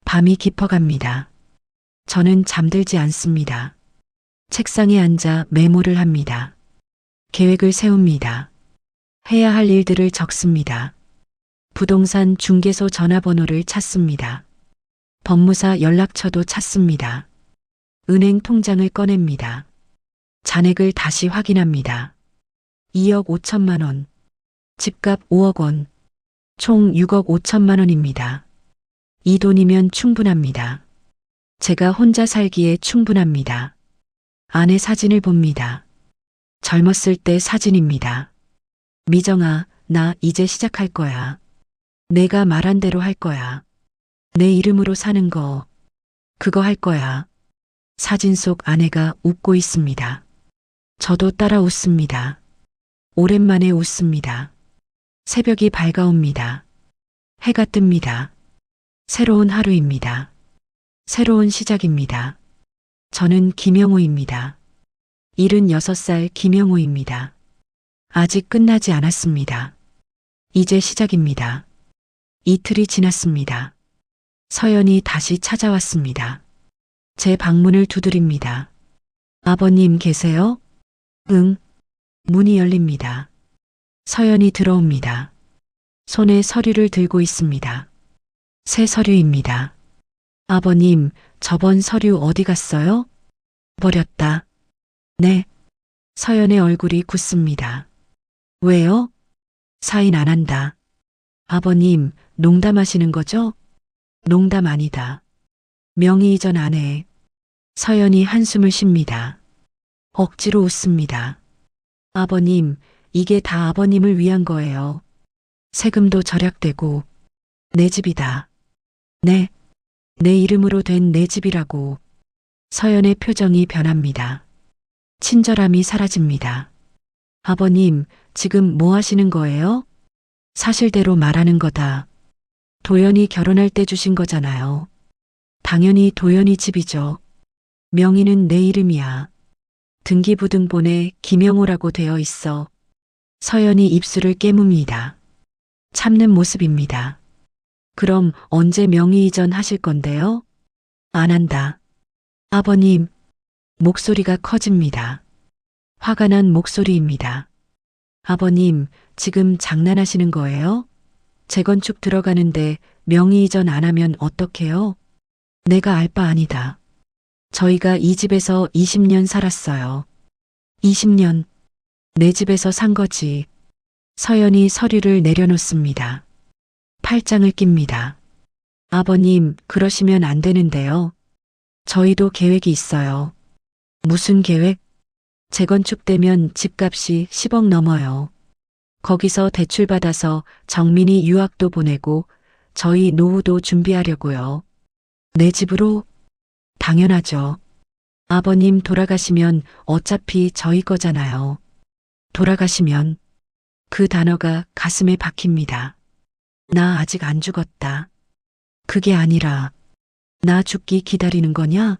밤이 깊어갑니다. 저는 잠들지 않습니다. 책상에 앉아 메모를 합니다. 계획을 세웁니다. 해야 할 일들을 적습니다. 부동산 중개소 전화번호를 찾습니다. 법무사 연락처도 찾습니다. 은행 통장을 꺼냅니다. 잔액을 다시 확인합니다. 2억 5천만 원. 집값 5억 원. 총 6억 5천만 원입니다. 이 돈이면 충분합니다. 제가 혼자 살기에 충분합니다. 아내 사진을 봅니다. 젊었을 때 사진입니다. 미정아, 나 이제 시작할 거야. 내가 말한 대로 할 거야. 내 이름으로 사는 거, 그거 할 거야. 사진 속 아내가 웃고 있습니다. 저도 따라 웃습니다. 오랜만에 웃습니다. 새벽이 밝아옵니다. 해가 뜹니다. 새로운 하루입니다. 새로운 시작입니다. 저는 김영호입니다. 76살 김영호입니다. 아직 끝나지 않았습니다. 이제 시작입니다. 이틀이 지났습니다. 서연이 다시 찾아왔습니다. 제 방문을 두드립니다. 아버님 계세요? 응. 문이 열립니다. 서연이 들어옵니다. 손에 서류를 들고 있습니다. 새 서류입니다. 아버님, 저번 서류 어디 갔어요? 버렸다. 네. 서연의 얼굴이 굳습니다. 왜요? 사인 안 한다. 아버님, 농담하시는 거죠? 농담 아니다. 명의 이전 안 해. 서연이 한숨을 쉽니다. 억지로 웃습니다. 아버님, 이게 다 아버님을 위한 거예요. 세금도 절약되고 내 집이다. 네, 내 이름으로 된 내 집이라고. 서연의 표정이 변합니다. 친절함이 사라집니다. 아버님, 지금 뭐 하시는 거예요? 사실대로 말하는 거다. 도연이 결혼할 때 주신 거잖아요. 당연히 도연이 집이죠. 명의는 내 이름이야. 등기부등본에 김영호라고 되어 있어. 서연이 입술을 깨뭅니다. 참는 모습입니다. 그럼 언제 명의 이전 하실 건데요? 안 한다. 아버님, 목소리가 커집니다. 화가 난 목소리입니다. 아버님, 지금 장난하시는 거예요? 재건축 들어가는데 명의 이전 안 하면 어떡해요? 내가 알 바 아니다. 저희가 이 집에서 20년 살았어요. 20년. 내 집에서 산 거지. 서연이 서류를 내려놓습니다. 팔짱을 낍니다. 아버님, 그러시면 안 되는데요. 저희도 계획이 있어요. 무슨 계획? 재건축되면 집값이 10억 넘어요. 거기서 대출받아서 정민이 유학도 보내고 저희 노후도 준비하려고요. 내 집으로? 당연하죠. 아버님 돌아가시면 어차피 저희 거잖아요. 돌아가시면 그 단어가 가슴에 박힙니다. 나 아직 안 죽었다. 그게 아니라 나 죽기 기다리는 거냐?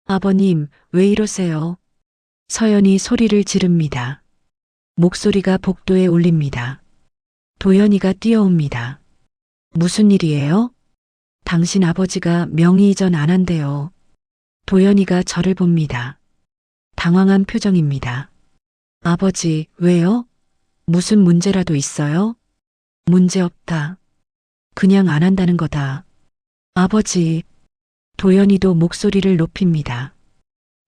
아버님, 왜 이러세요? 서연이 소리를 지릅니다. 목소리가 복도에 울립니다. 도연이가 뛰어옵니다. 무슨 일이에요? 당신 아버지가 명의 이전 안 한대요. 도연이가 저를 봅니다. 당황한 표정입니다. 아버지, 왜요? 무슨 문제라도 있어요? 문제 없다. 그냥 안 한다는 거다. 아버지, 도연이도 목소리를 높입니다.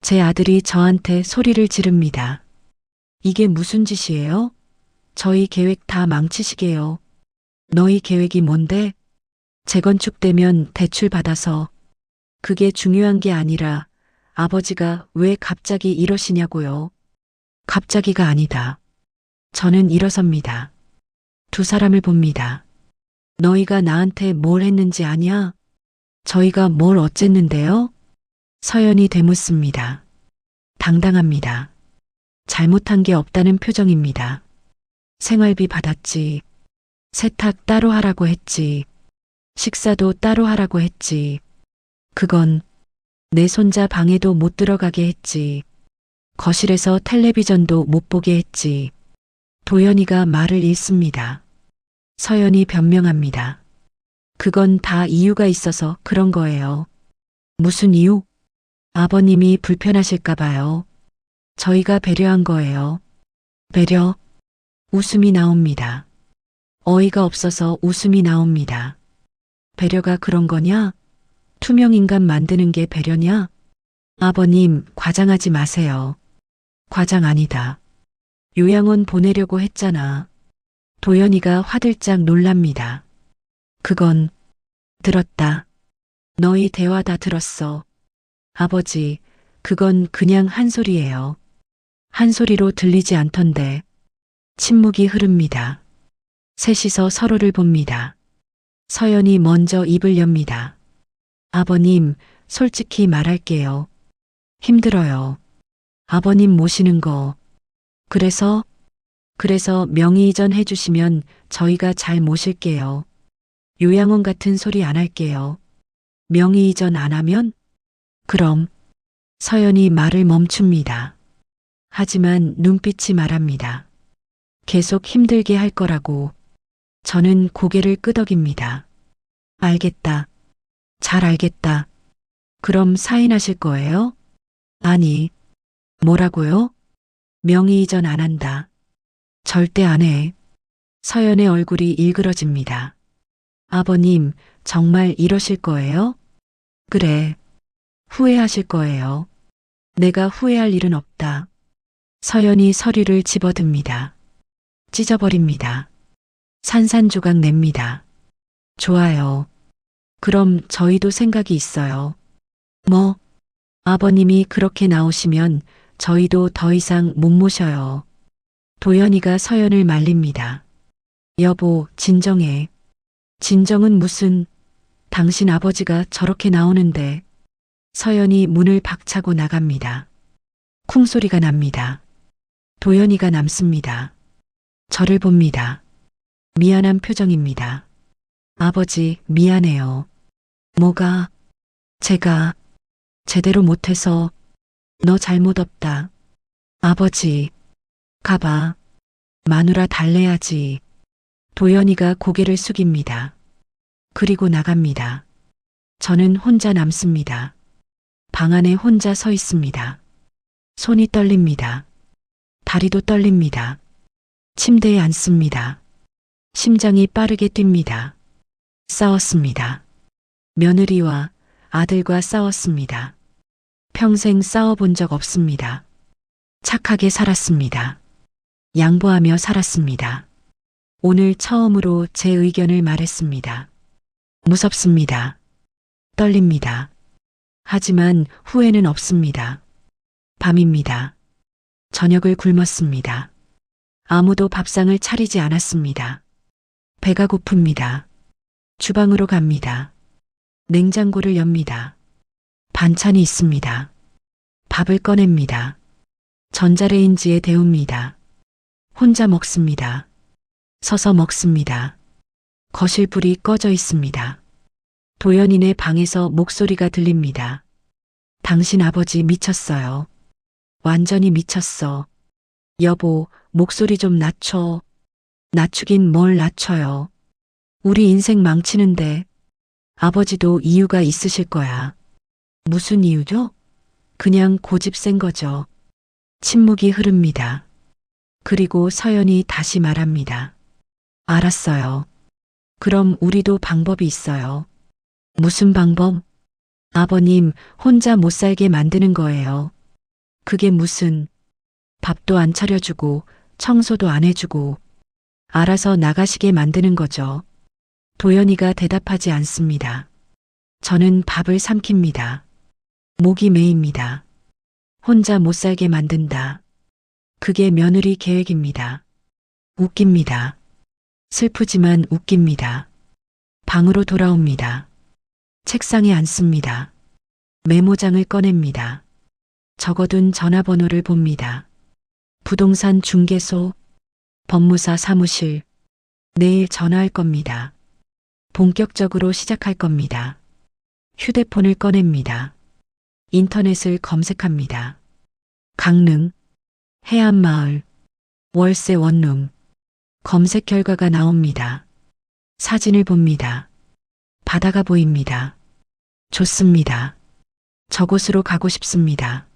제 아들이 저한테 소리를 지릅니다. 이게 무슨 짓이에요? 저희 계획 다 망치시게요. 너희 계획이 뭔데? 재건축되면 대출 받아서. 그게 중요한 게 아니라 아버지가 왜 갑자기 이러시냐고요. 갑자기가 아니다. 저는 일어섭니다. 두 사람을 봅니다. 너희가 나한테 뭘 했는지 아냐? 저희가 뭘 어쨌는데요? 서연이 되묻습니다. 당당합니다. 잘못한 게 없다는 표정입니다. 생활비 받았지. 세탁 따로 하라고 했지. 식사도 따로 하라고 했지. 그건 내 손자 방에도 못 들어가게 했지. 거실에서 텔레비전도 못 보게 했지. 도연이가 말을 잃습니다. 서연이 변명합니다. 그건 다 이유가 있어서 그런 거예요. 무슨 이유? 아버님이 불편하실까 봐요. 저희가 배려한 거예요. 배려? 웃음이 나옵니다. 어이가 없어서 웃음이 나옵니다. 배려가 그런 거냐? 투명인간 만드는 게 배려냐? 아버님, 과장하지 마세요. 과장 아니다. 요양원 보내려고 했잖아. 도연이가 화들짝 놀랍니다. 그건 들었다. 너희 대화 다 들었어. 아버지, 그건 그냥 한 소리예요. 한 소리로 들리지 않던데. 침묵이 흐릅니다. 셋이서 서로를 봅니다. 서연이 먼저 입을 엽니다. 아버님, 솔직히 말할게요. 힘들어요. 아버님 모시는 거. 그래서 명의 이전 해주시면 저희가 잘 모실게요. 요양원 같은 소리 안 할게요. 명의 이전 안 하면? 그럼. 서연이 말을 멈춥니다. 하지만 눈빛이 말합니다. 계속 힘들게 할 거라고. 저는 고개를 끄덕입니다. 알겠다. 잘 알겠다. 그럼 사인하실 거예요? 아니. 뭐라고요? 명의 이전 안 한다. 절대 안 해. 서연의 얼굴이 일그러집니다. 아버님, 정말 이러실 거예요? 그래. 후회하실 거예요. 내가 후회할 일은 없다. 서연이 서류를 집어듭니다. 찢어버립니다. 산산조각 냅니다. 좋아요. 그럼 저희도 생각이 있어요. 뭐? 아버님이 그렇게 나오시면 저희도 더 이상 못 모셔요. 도연이가 서연을 말립니다. 여보, 진정해. 진정은 무슨, 당신 아버지가 저렇게 나오는데. 서연이 문을 박차고 나갑니다. 쿵소리가 납니다. 도연이가 남습니다. 저를 봅니다. 미안한 표정입니다. 아버지, 미안해요. 뭐가? 제가 제대로 못해서. 너 잘못 없다. 아버지, 가봐. 마누라 달래야지. 도연이가 고개를 숙입니다. 그리고 나갑니다. 저는 혼자 남습니다. 방 안에 혼자 서 있습니다. 손이 떨립니다. 다리도 떨립니다. 침대에 앉습니다. 심장이 빠르게 뜁니다. 싸웠습니다. 며느리와 아들과 싸웠습니다. 평생 싸워본 적 없습니다. 착하게 살았습니다. 양보하며 살았습니다. 오늘 처음으로 제 의견을 말했습니다. 무섭습니다. 떨립니다. 하지만 후회는 없습니다. 밤입니다. 저녁을 굶었습니다. 아무도 밥상을 차리지 않았습니다. 배가 고픕니다. 주방으로 갑니다. 냉장고를 엽니다. 반찬이 있습니다. 밥을 꺼냅니다. 전자레인지에 데웁니다. 혼자 먹습니다. 서서 먹습니다. 거실 불이 꺼져 있습니다. 도연이네 방에서 목소리가 들립니다. 당신 아버지 미쳤어요. 완전히 미쳤어. 여보, 목소리 좀 낮춰. 낮추긴 뭘 낮춰요. 우리 인생 망치는데 아버지도 이유가 있으실 거야. 무슨 이유죠? 그냥 고집 센 거죠. 침묵이 흐릅니다. 그리고 서연이 다시 말합니다. 알았어요. 그럼 우리도 방법이 있어요. 무슨 방법? 아버님 혼자 못 살게 만드는 거예요. 그게 무슨 밥도 안 차려주고 청소도 안 해주고 알아서 나가시게 만드는 거죠. 도연이가 대답하지 않습니다. 저는 밥을 삼킵니다. 목이 메입니다. 혼자 못 살게 만든다. 그게 며느리 계획입니다. 웃깁니다. 슬프지만 웃깁니다. 방으로 돌아옵니다. 책상에 앉습니다. 메모장을 꺼냅니다. 적어둔 전화번호를 봅니다. 부동산 중개소, 법무사 사무실, 내일 전화할 겁니다. 본격적으로 시작할 겁니다. 휴대폰을 꺼냅니다. 인터넷을 검색합니다. 강릉, 해안마을, 월세 원룸. 검색 결과가 나옵니다. 사진을 봅니다. 바다가 보입니다. 좋습니다. 저곳으로 가고 싶습니다.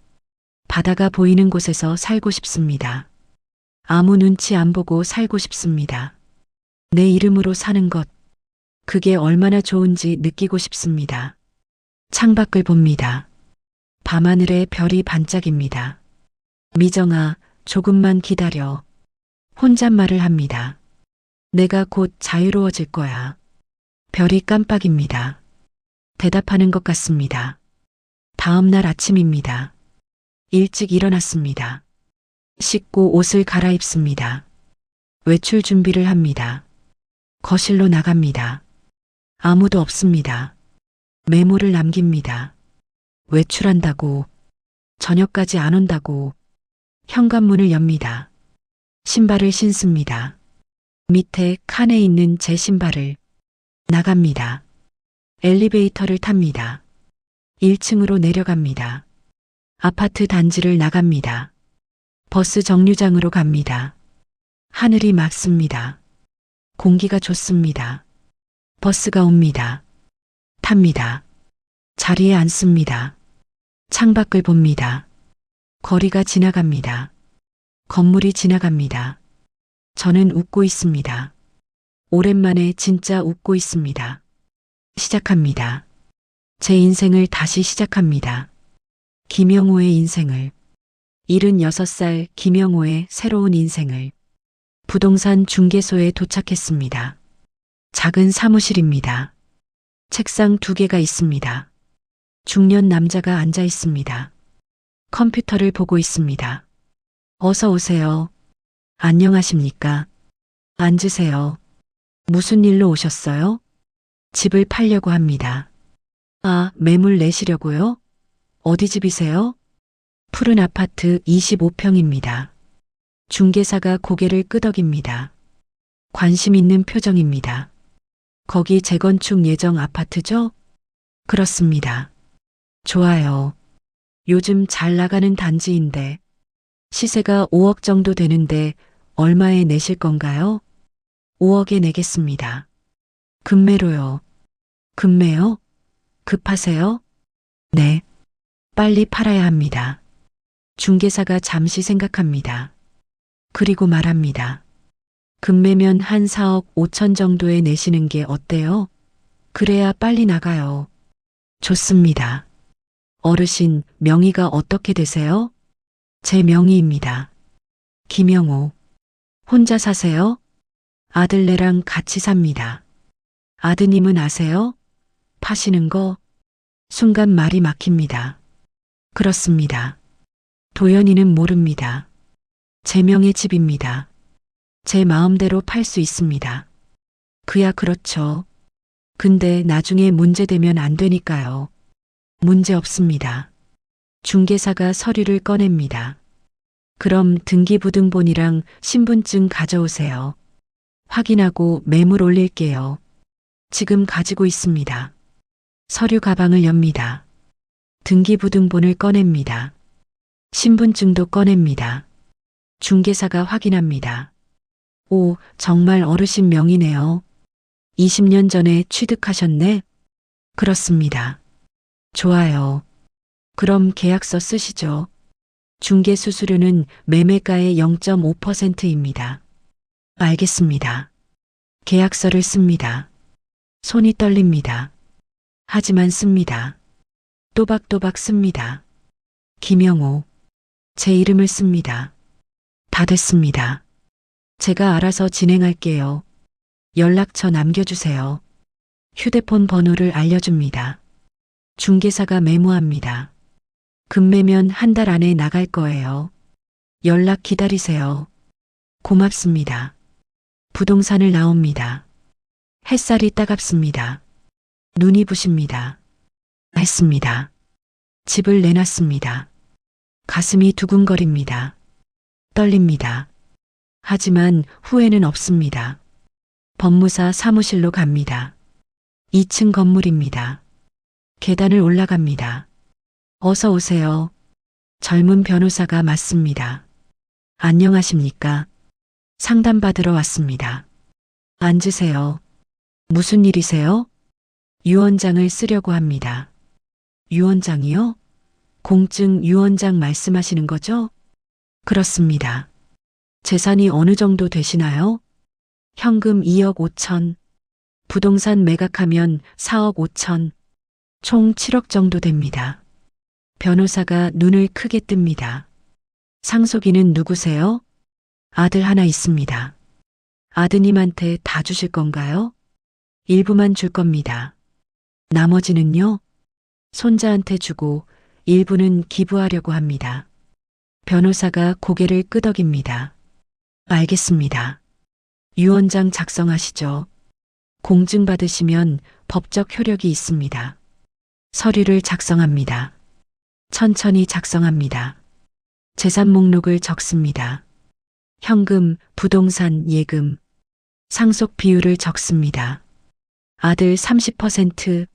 바다가 보이는 곳에서 살고 싶습니다. 아무 눈치 안 보고 살고 싶습니다. 내 이름으로 사는 것, 그게 얼마나 좋은지 느끼고 싶습니다. 창밖을 봅니다. 밤하늘에 별이 반짝입니다. 미정아, 조금만 기다려. 혼잣말을 합니다. 내가 곧 자유로워질 거야. 별이 깜빡입니다. 대답하는 것 같습니다. 다음 날 아침입니다. 일찍 일어났습니다. 씻고 옷을 갈아입습니다. 외출 준비를 합니다. 거실로 나갑니다. 아무도 없습니다. 메모를 남깁니다. 외출한다고, 저녁까지 안 온다고. 현관문을 엽니다. 신발을 신습니다. 밑에 칸에 있는 제 신발을 나갑니다. 엘리베이터를 탑니다. 1층으로 내려갑니다. 아파트 단지를 나갑니다. 버스 정류장으로 갑니다. 하늘이 맑습니다. 공기가 좋습니다. 버스가 옵니다. 탑니다. 자리에 앉습니다. 창밖을 봅니다. 거리가 지나갑니다. 건물이 지나갑니다. 저는 웃고 있습니다. 오랜만에 진짜 웃고 있습니다. 시작합니다. 제 인생을 다시 시작합니다. 김영호의 인생을. 76살 김영호의 새로운 인생을. 부동산 중개소에 도착했습니다. 작은 사무실입니다. 책상 2개가 있습니다. 중년 남자가 앉아 있습니다. 컴퓨터를 보고 있습니다. 어서 오세요. 안녕하십니까? 앉으세요. 무슨 일로 오셨어요? 집을 팔려고 합니다. 아, 매물 내시려고요? 어디 집이세요? 푸른 아파트 25평입니다. 중개사가 고개를 끄덕입니다. 관심 있는 표정입니다. 거기 재건축 예정 아파트죠? 그렇습니다. 좋아요. 요즘 잘 나가는 단지인데 시세가 5억 정도 되는데 얼마에 내실 건가요? 5억에 내겠습니다. 급매로요. 급매요? 급하세요? 네. 빨리 팔아야 합니다. 중개사가 잠시 생각합니다. 그리고 말합니다. 급매면 한 4억 5천 정도에 내시는 게 어때요? 그래야 빨리 나가요. 좋습니다. 어르신, 명의가 어떻게 되세요? 제 명의입니다. 김영호. 혼자 사세요? 아들네랑 같이 삽니다. 아드님은 아세요? 파시는 거? 순간 말이 막힙니다. 그렇습니다. 도연이는 모릅니다. 제 명의 집입니다. 제 마음대로 팔 수 있습니다. 그야 그렇죠. 근데 나중에 문제되면 안 되니까요. 문제 없습니다. 중개사가 서류를 꺼냅니다. 그럼 등기부등본이랑 신분증 가져오세요. 확인하고 매물 올릴게요. 지금 가지고 있습니다. 서류 가방을 엽니다. 등기부등본을 꺼냅니다. 신분증도 꺼냅니다. 중개사가 확인합니다. 오, 정말 어르신 명의네요. 20년 전에 취득하셨네? 그렇습니다. 좋아요. 그럼 계약서 쓰시죠. 중개 수수료는 매매가의 0.5%입니다. 알겠습니다. 계약서를 씁니다. 손이 떨립니다. 하지만 씁니다. 또박또박 씁니다. 김영호. 제 이름을 씁니다. 다 됐습니다. 제가 알아서 진행할게요. 연락처 남겨주세요. 휴대폰 번호를 알려줍니다. 중개사가 메모합니다. 금매면 한 달 안에 나갈 거예요. 연락 기다리세요. 고맙습니다. 부동산을 나옵니다. 햇살이 따갑습니다. 눈이 부십니다. 했습니다. 집을 내놨습니다. 가슴이 두근거립니다. 떨립니다. 하지만 후회는 없습니다. 법무사 사무실로 갑니다. 2층 건물입니다. 계단을 올라갑니다. 어서 오세요. 젊은 변호사가 맞습니다. 안녕하십니까? 상담받으러 왔습니다. 앉으세요. 무슨 일이세요? 유언장을 쓰려고 합니다. 유언장이요? 공증 유언장 말씀하시는 거죠? 그렇습니다. 재산이 어느 정도 되시나요? 현금 2억 5천, 부동산 매각하면 4억 5천, 총 7억 정도 됩니다. 변호사가 눈을 크게 뜹니다. 상속인은 누구세요? 아들 하나 있습니다. 아드님한테 다 주실 건가요? 일부만 줄 겁니다. 나머지는요? 손자한테 주고 일부는 기부하려고 합니다. 변호사가 고개를 끄덕입니다. 알겠습니다. 유언장 작성하시죠. 공증 받으시면 법적 효력이 있습니다. 서류를 작성합니다. 천천히 작성합니다. 재산 목록을 적습니다. 현금, 부동산, 예금, 상속 비율을 적습니다. 아들 30%,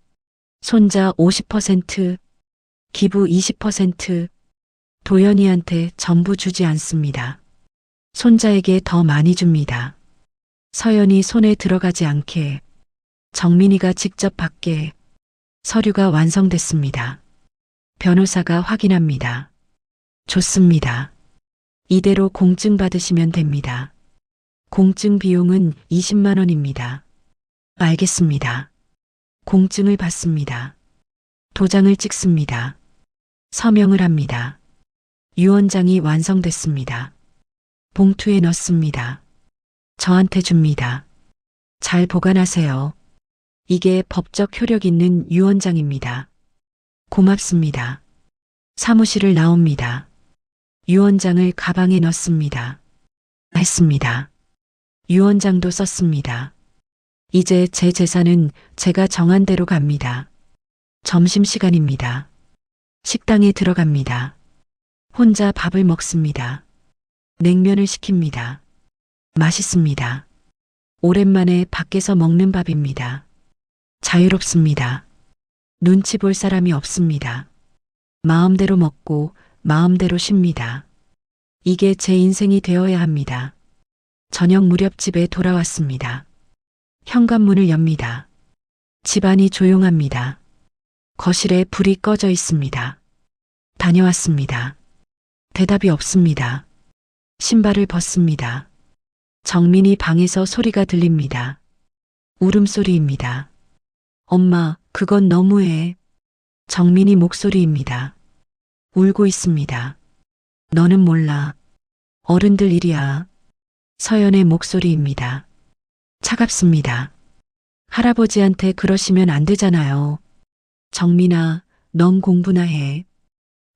손자 50%, 기부 20%, 도연이한테 전부 주지 않습니다. 손자에게 더 많이 줍니다. 서연이 손에 들어가지 않게, 정민이가 직접 받게. 서류가 완성됐습니다. 변호사가 확인합니다. 좋습니다. 이대로 공증 받으시면 됩니다. 공증 비용은 20만 원입니다. 알겠습니다. 공증을 받습니다. 도장을 찍습니다. 서명을 합니다. 유언장이 완성됐습니다. 봉투에 넣습니다. 저한테 줍니다. 잘 보관하세요. 이게 법적 효력 있는 유언장입니다. 고맙습니다. 사무실을 나옵니다. 유언장을 가방에 넣습니다. 했습니다. 유언장도 썼습니다. 이제 제 재산은 제가 정한 대로 갑니다. 점심시간입니다. 식당에 들어갑니다. 혼자 밥을 먹습니다. 냉면을 시킵니다. 맛있습니다. 오랜만에 밖에서 먹는 밥입니다. 자유롭습니다. 눈치 볼 사람이 없습니다. 마음대로 먹고 마음대로 쉽니다. 이게 제 인생이 되어야 합니다. 저녁 무렵 집에 돌아왔습니다. 현관문을 엽니다. 집안이 조용합니다. 거실에 불이 꺼져 있습니다. 다녀왔습니다. 대답이 없습니다. 신발을 벗습니다. 정민이 방에서 소리가 들립니다. 울음소리입니다. 엄마, 그건 너무해. 정민이 목소리입니다. 울고 있습니다. 너는 몰라. 어른들 일이야. 서연의 목소리입니다. 차갑습니다. 할아버지한테 그러시면 안 되잖아요. 정민아, 넌 공부나 해.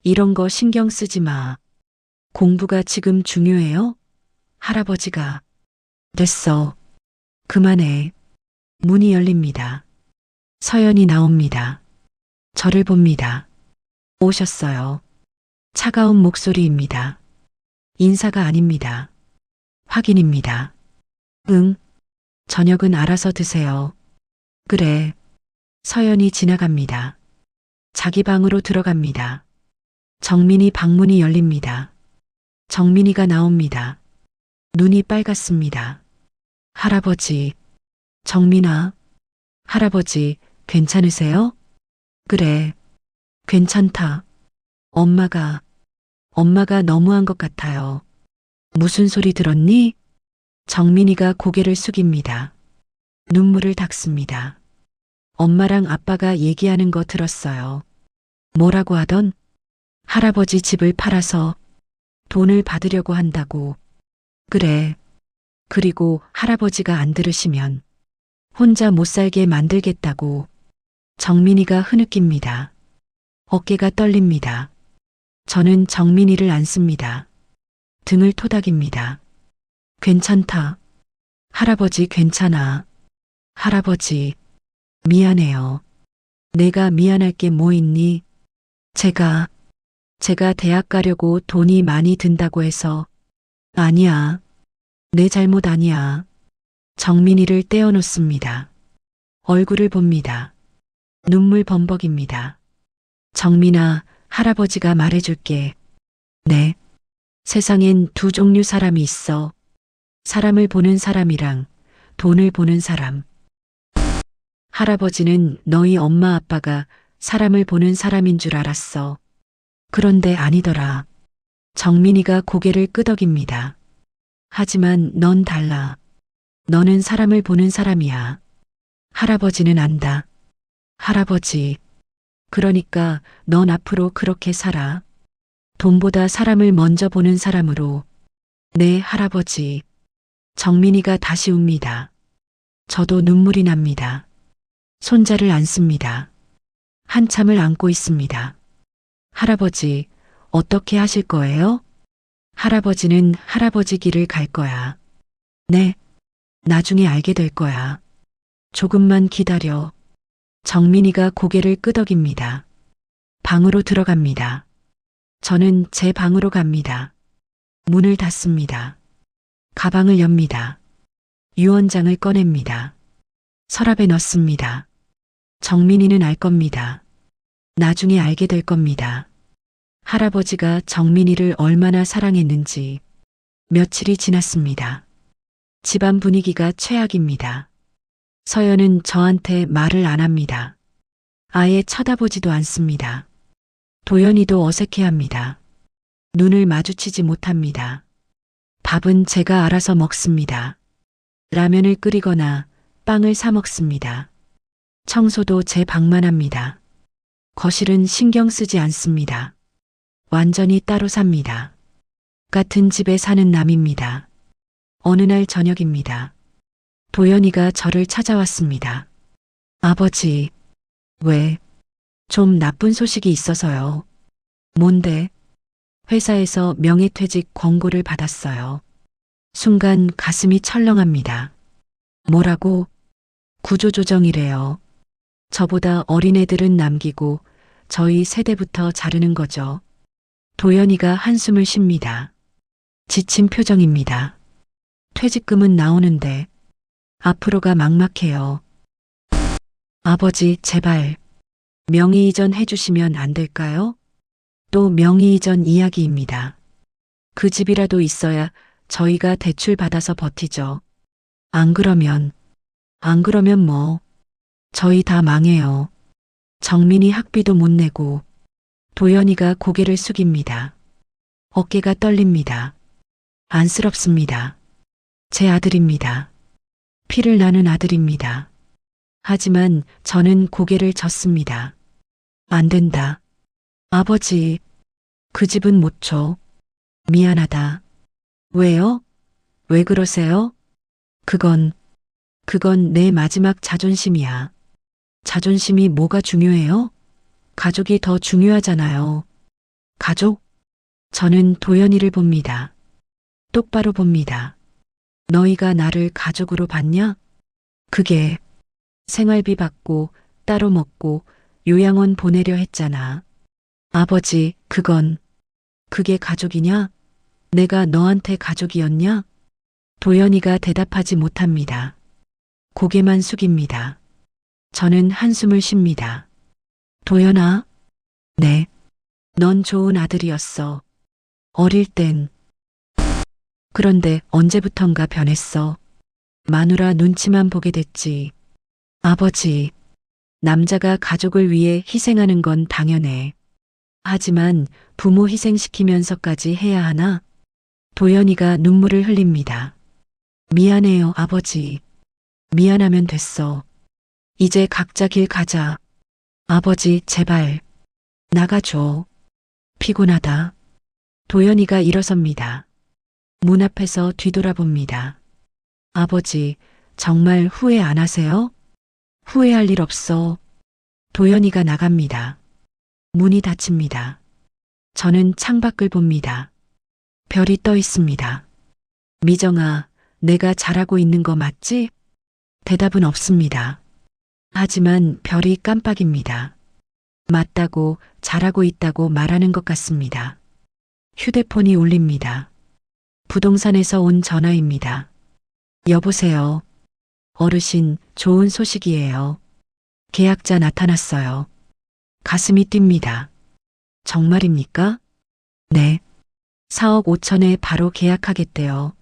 이런 거 신경 쓰지 마. 공부가 지금 중요해요? 할아버지가. 됐어. 그만해. 문이 열립니다. 서연이 나옵니다. 저를 봅니다. 오셨어요. 차가운 목소리입니다. 인사가 아닙니다. 확인입니다. 응. 저녁은 알아서 드세요. 그래. 서연이 지나갑니다. 자기 방으로 들어갑니다. 정민이 방문이 열립니다. 정민이가 나옵니다. 눈이 빨갛습니다. 할아버지, 정민아, 할아버지, 괜찮으세요? 그래, 괜찮다. 엄마가 너무한 것 같아요. 무슨 소리 들었니? 정민이가 고개를 숙입니다. 눈물을 닦습니다. 엄마랑 아빠가 얘기하는 거 들었어요. 뭐라고 하던? 할아버지 집을 팔아서 돈을 받으려고 한다고. 그래. 그리고 할아버지가 안 들으시면 혼자 못 살게 만들겠다고. 정민이가 흐느낍니다. 어깨가 떨립니다. 저는 정민이를 안습니다. 등을 토닥입니다. 괜찮다. 할아버지 괜찮아. 할아버지, 미안해요. 내가 미안할 게 뭐 있니? 제가 대학 가려고 돈이 많이 든다고 해서. 아니야. 내 잘못 아니야. 정민이를 떼어놓습니다. 얼굴을 봅니다. 눈물 범벅입니다. 정민아, 할아버지가 말해줄게. 네. 세상엔 두 종류 사람이 있어. 사람을 보는 사람이랑 돈을 보는 사람. 할아버지는 너희 엄마 아빠가 사람을 보는 사람인 줄 알았어. 그런데 아니더라. 정민이가 고개를 끄덕입니다. 하지만 넌 달라. 너는 사람을 보는 사람이야. 할아버지는 안다. 할아버지. 그러니까 넌 앞으로 그렇게 살아. 돈보다 사람을 먼저 보는 사람으로. 네, 할아버지. 정민이가 다시 웁니다. 저도 눈물이 납니다. 손자를 안습니다. 한참을 안고 있습니다. 할아버지, 어떻게 하실 거예요? 할아버지는 할아버지 길을 갈 거야. 네, 나중에 알게 될 거야. 조금만 기다려. 정민이가 고개를 끄덕입니다. 방으로 들어갑니다. 저는 제 방으로 갑니다. 문을 닫습니다. 가방을 엽니다. 유언장을 꺼냅니다. 서랍에 넣습니다. 정민이는 알 겁니다. 나중에 알게 될 겁니다. 할아버지가 정민이를 얼마나 사랑했는지. 며칠이 지났습니다. 집안 분위기가 최악입니다. 서연은 저한테 말을 안 합니다. 아예 쳐다보지도 않습니다. 도연이도 어색해합니다. 눈을 마주치지 못합니다. 밥은 제가 알아서 먹습니다. 라면을 끓이거나 빵을 사 먹습니다. 청소도 제 방만 합니다. 거실은 신경 쓰지 않습니다. 완전히 따로 삽니다. 같은 집에 사는 남입니다. 어느 날 저녁입니다. 도연이가 저를 찾아왔습니다. 아버지, 왜? 좀 나쁜 소식이 있어서요. 뭔데? 회사에서 명예퇴직 권고를 받았어요. 순간 가슴이 철렁합니다. 뭐라고? 구조조정이래요. 저보다 어린 애들은 남기고 저희 세대부터 자르는 거죠. 도연이가 한숨을 쉽니다. 지친 표정입니다. 퇴직금은 나오는데 앞으로가 막막해요. 아버지, 제발 명의 이전 해주시면 안 될까요? 또 명의 이전 이야기입니다. 그 집이라도 있어야 저희가 대출 받아서 버티죠. 안 그러면 뭐, 저희 다 망해요. 정민이 학비도 못 내고. 도연이가 고개를 숙입니다. 어깨가 떨립니다. 안쓰럽습니다. 제 아들입니다. 피를 나눈 아들입니다. 하지만 저는 고개를 젓습니다. 안 된다. 아버지, 그 집은 못 줘. 미안하다. 왜요? 왜 그러세요? 그건 내 마지막 자존심이야. 자존심이 뭐가 중요해요? 가족이 더 중요하잖아요. 가족? 저는 도연이를 봅니다. 똑바로 봅니다. 너희가 나를 가족으로 봤냐? 그게 생활비 받고 따로 먹고 요양원 보내려 했잖아. 아버지, 그게 가족이냐? 내가 너한테 가족이었냐? 도연이가 대답하지 못합니다. 고개만 숙입니다. 저는 한숨을 쉽니다. 도연아? 네. 넌 좋은 아들이었어. 어릴 땐 그런데 언제부턴가 변했어. 마누라 눈치만 보게 됐지. 아버지, 남자가 가족을 위해 희생하는 건 당연해. 하지만 부모 희생시키면서까지 해야 하나? 도연이가 눈물을 흘립니다. 미안해요, 아버지. 미안하면 됐어. 이제 각자 길 가자. 아버지, 제발. 나가줘. 피곤하다. 도연이가 일어섭니다. 문 앞에서 뒤돌아봅니다. 아버지, 정말 후회 안 하세요? 후회할 일 없어. 도연이가 나갑니다. 문이 닫힙니다. 저는 창밖을 봅니다. 별이 떠 있습니다. 미정아, 내가 잘하고 있는 거 맞지? 대답은 없습니다. 하지만 별이 깜빡입니다. 맞다고, 잘하고 있다고 말하는 것 같습니다. 휴대폰이 울립니다. 부동산에서 온 전화입니다. 여보세요. 어르신, 좋은 소식이에요. 계약자 나타났어요. 가슴이 뜁니다. 정말입니까? 네. 4억 5천에 바로 계약하겠대요.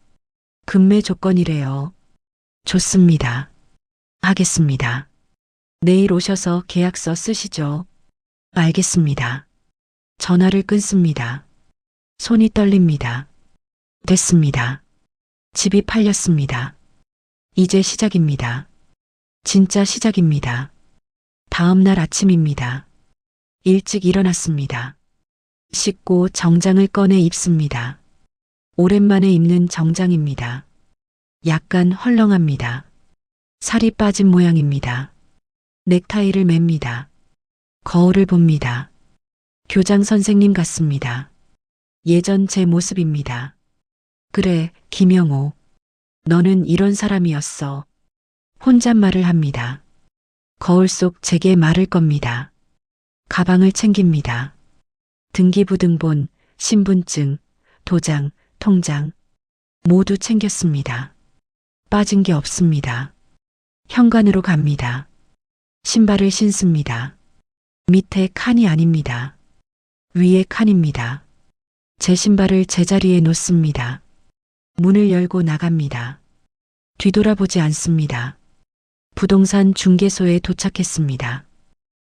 금매 조건이래요. 좋습니다. 하겠습니다. 내일 오셔서 계약서 쓰시죠. 알겠습니다. 전화를 끊습니다. 손이 떨립니다. 됐습니다. 집이 팔렸습니다. 이제 시작입니다. 진짜 시작입니다. 다음 날 아침입니다. 일찍 일어났습니다. 씻고 정장을 꺼내 입습니다. 오랜만에 입는 정장입니다. 약간 헐렁합니다. 살이 빠진 모양입니다. 넥타이를 맵니다. 거울을 봅니다. 교장 선생님 같습니다. 예전 제 모습입니다. 그래, 김영호. 너는 이런 사람이었어. 혼잣말을 합니다. 거울 속 제게 말을 겁니다. 가방을 챙깁니다. 등기부등본, 신분증, 도장, 통장 모두 챙겼습니다. 빠진 게 없습니다. 현관으로 갑니다. 신발을 신습니다. 밑에 칸이 아닙니다. 위에 칸입니다. 제 신발을 제자리에 놓습니다. 문을 열고 나갑니다. 뒤돌아보지 않습니다. 부동산 중개소에 도착했습니다.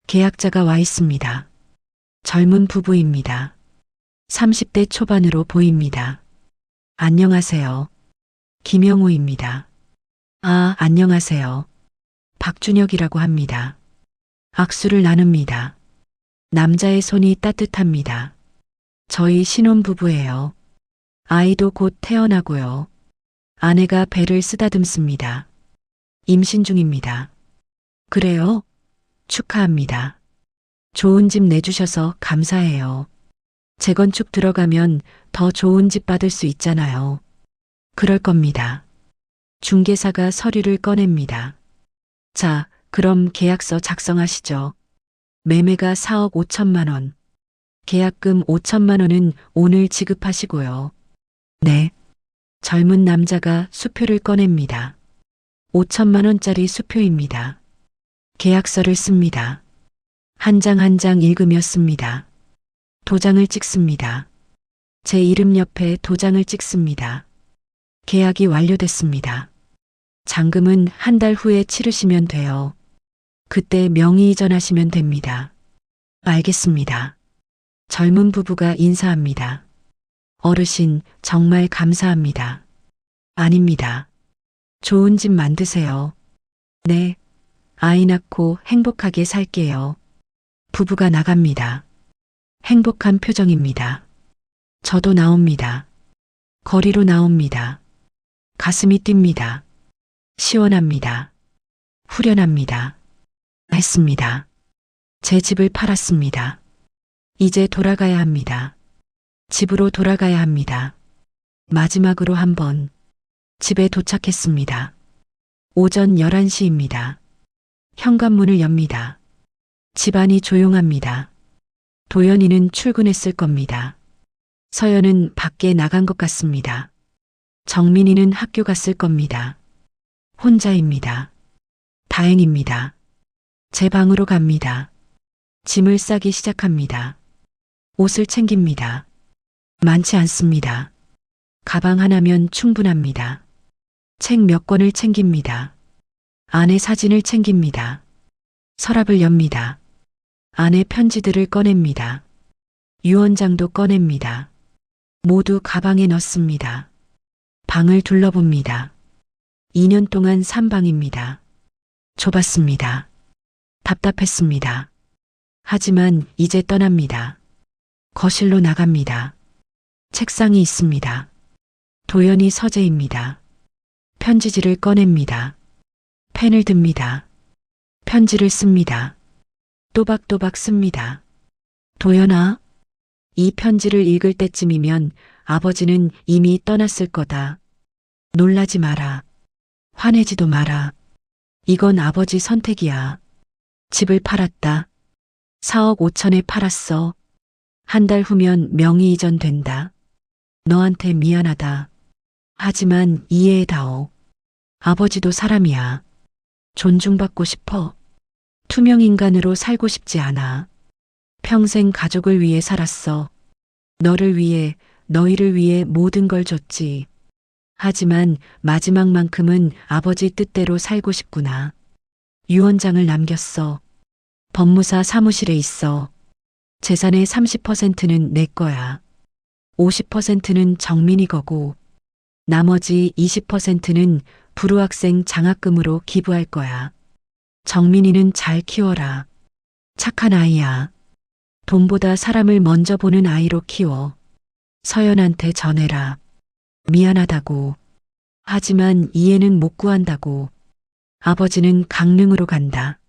계약자가 와 있습니다. 젊은 부부입니다. 30대 초반으로 보입니다. 안녕하세요. 김영우입니다. 아, 안녕하세요. 박준혁이라고 합니다. 악수를 나눕니다. 남자의 손이 따뜻합니다. 저희 신혼부부예요. 아이도 곧 태어나고요. 아내가 배를 쓰다듬습니다. 임신 중입니다. 그래요? 축하합니다. 좋은 집 내주셔서 감사해요. 재건축 들어가면 더 좋은 집 받을 수 있잖아요. 그럴 겁니다. 중개사가 서류를 꺼냅니다. 자, 그럼 계약서 작성하시죠. 매매가 4억 5천만 원. 계약금 5천만 원은 오늘 지급하시고요. 네. 젊은 남자가 수표를 꺼냅니다. 5천만 원짜리 수표입니다. 계약서를 씁니다. 한 장 한 장 읽으며 씁니다. 도장을 찍습니다. 제 이름 옆에 도장을 찍습니다. 계약이 완료됐습니다. 잔금은 한 달 후에 치르시면 돼요. 그때 명의 이전하시면 됩니다. 알겠습니다. 젊은 부부가 인사합니다. 어르신, 정말 감사합니다. 아닙니다. 좋은 집 만드세요. 네. 아이 낳고 행복하게 살게요. 부부가 나갑니다. 행복한 표정입니다. 저도 나옵니다. 거리로 나옵니다. 가슴이 뜁니다. 시원합니다. 후련합니다. 했습니다. 제 집을 팔았습니다. 이제 돌아가야 합니다. 집으로 돌아가야 합니다. 마지막으로 한번 집에 도착했습니다. 오전 11시입니다. 현관문을 엽니다. 집안이 조용합니다. 도연이는 출근했을 겁니다. 서연은 밖에 나간 것 같습니다. 정민이는 학교 갔을 겁니다. 혼자입니다. 다행입니다. 제 방으로 갑니다. 짐을 싸기 시작합니다. 옷을 챙깁니다. 많지 않습니다. 가방 하나면 충분합니다. 책 몇 권을 챙깁니다. 아내 사진을 챙깁니다. 서랍을 엽니다. 아내 편지들을 꺼냅니다. 유언장도 꺼냅니다. 모두 가방에 넣습니다. 방을 둘러봅니다. 2년 동안 산 방입니다. 좁았습니다. 답답했습니다. 하지만 이제 떠납니다. 거실로 나갑니다. 책상이 있습니다. 도연이 서재입니다. 편지지를 꺼냅니다. 펜을 듭니다. 편지를 씁니다. 또박또박 씁니다. 도연아, 이 편지를 읽을 때쯤이면 아버지는 이미 떠났을 거다. 놀라지 마라. 화내지도 마라. 이건 아버지 선택이야. 집을 팔았다. 4억 5천에 팔았어. 한 달 후면 명의 이전된다. 너한테 미안하다. 하지만 이해해다오. 아버지도 사람이야. 존중받고 싶어. 투명 인간으로 살고 싶지 않아. 평생 가족을 위해 살았어. 너를 위해, 너희를 위해 모든 걸 줬지. 하지만 마지막만큼은 아버지 뜻대로 살고 싶구나. 유언장을 남겼어. 법무사 사무실에 있어. 재산의 30%는 내 거야. 50%는 정민이 거고, 나머지 20%는 불우학생 장학금으로 기부할 거야. 정민이는 잘 키워라. 착한 아이야. 돈보다 사람을 먼저 보는 아이로 키워. 서연한테 전해라. 미안하다고. 하지만 이해는 못 구한다고. 아버지는 강릉으로 간다.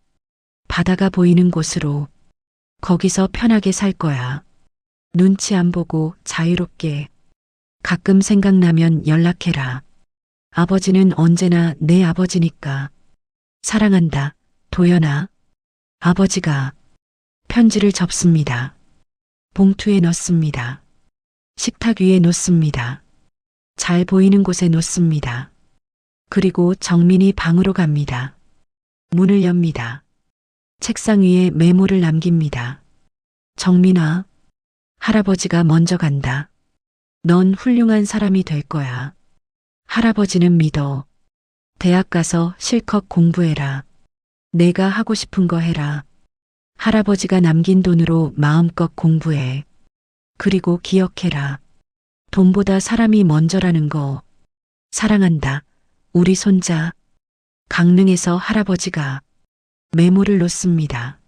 바다가 보이는 곳으로. 거기서 편하게 살 거야. 눈치 안 보고 자유롭게. 가끔 생각나면 연락해라. 아버지는 언제나 내 아버지니까. 사랑한다, 도연아. 아버지가 편지를 접습니다. 봉투에 넣습니다. 식탁 위에 놓습니다. 잘 보이는 곳에 놓습니다. 그리고 정민이 방으로 갑니다. 문을 엽니다. 책상 위에 메모를 남깁니다. 정민아, 할아버지가 먼저 간다. 넌 훌륭한 사람이 될 거야. 할아버지는 믿어. 대학 가서 실컷 공부해라. 내가 하고 싶은 거 해라. 할아버지가 남긴 돈으로 마음껏 공부해. 그리고 기억해라. 돈보다 사람이 먼저라는 거. 사랑한다. 우리 손자. 강릉에서 할아버지가 메모를 놓습니다.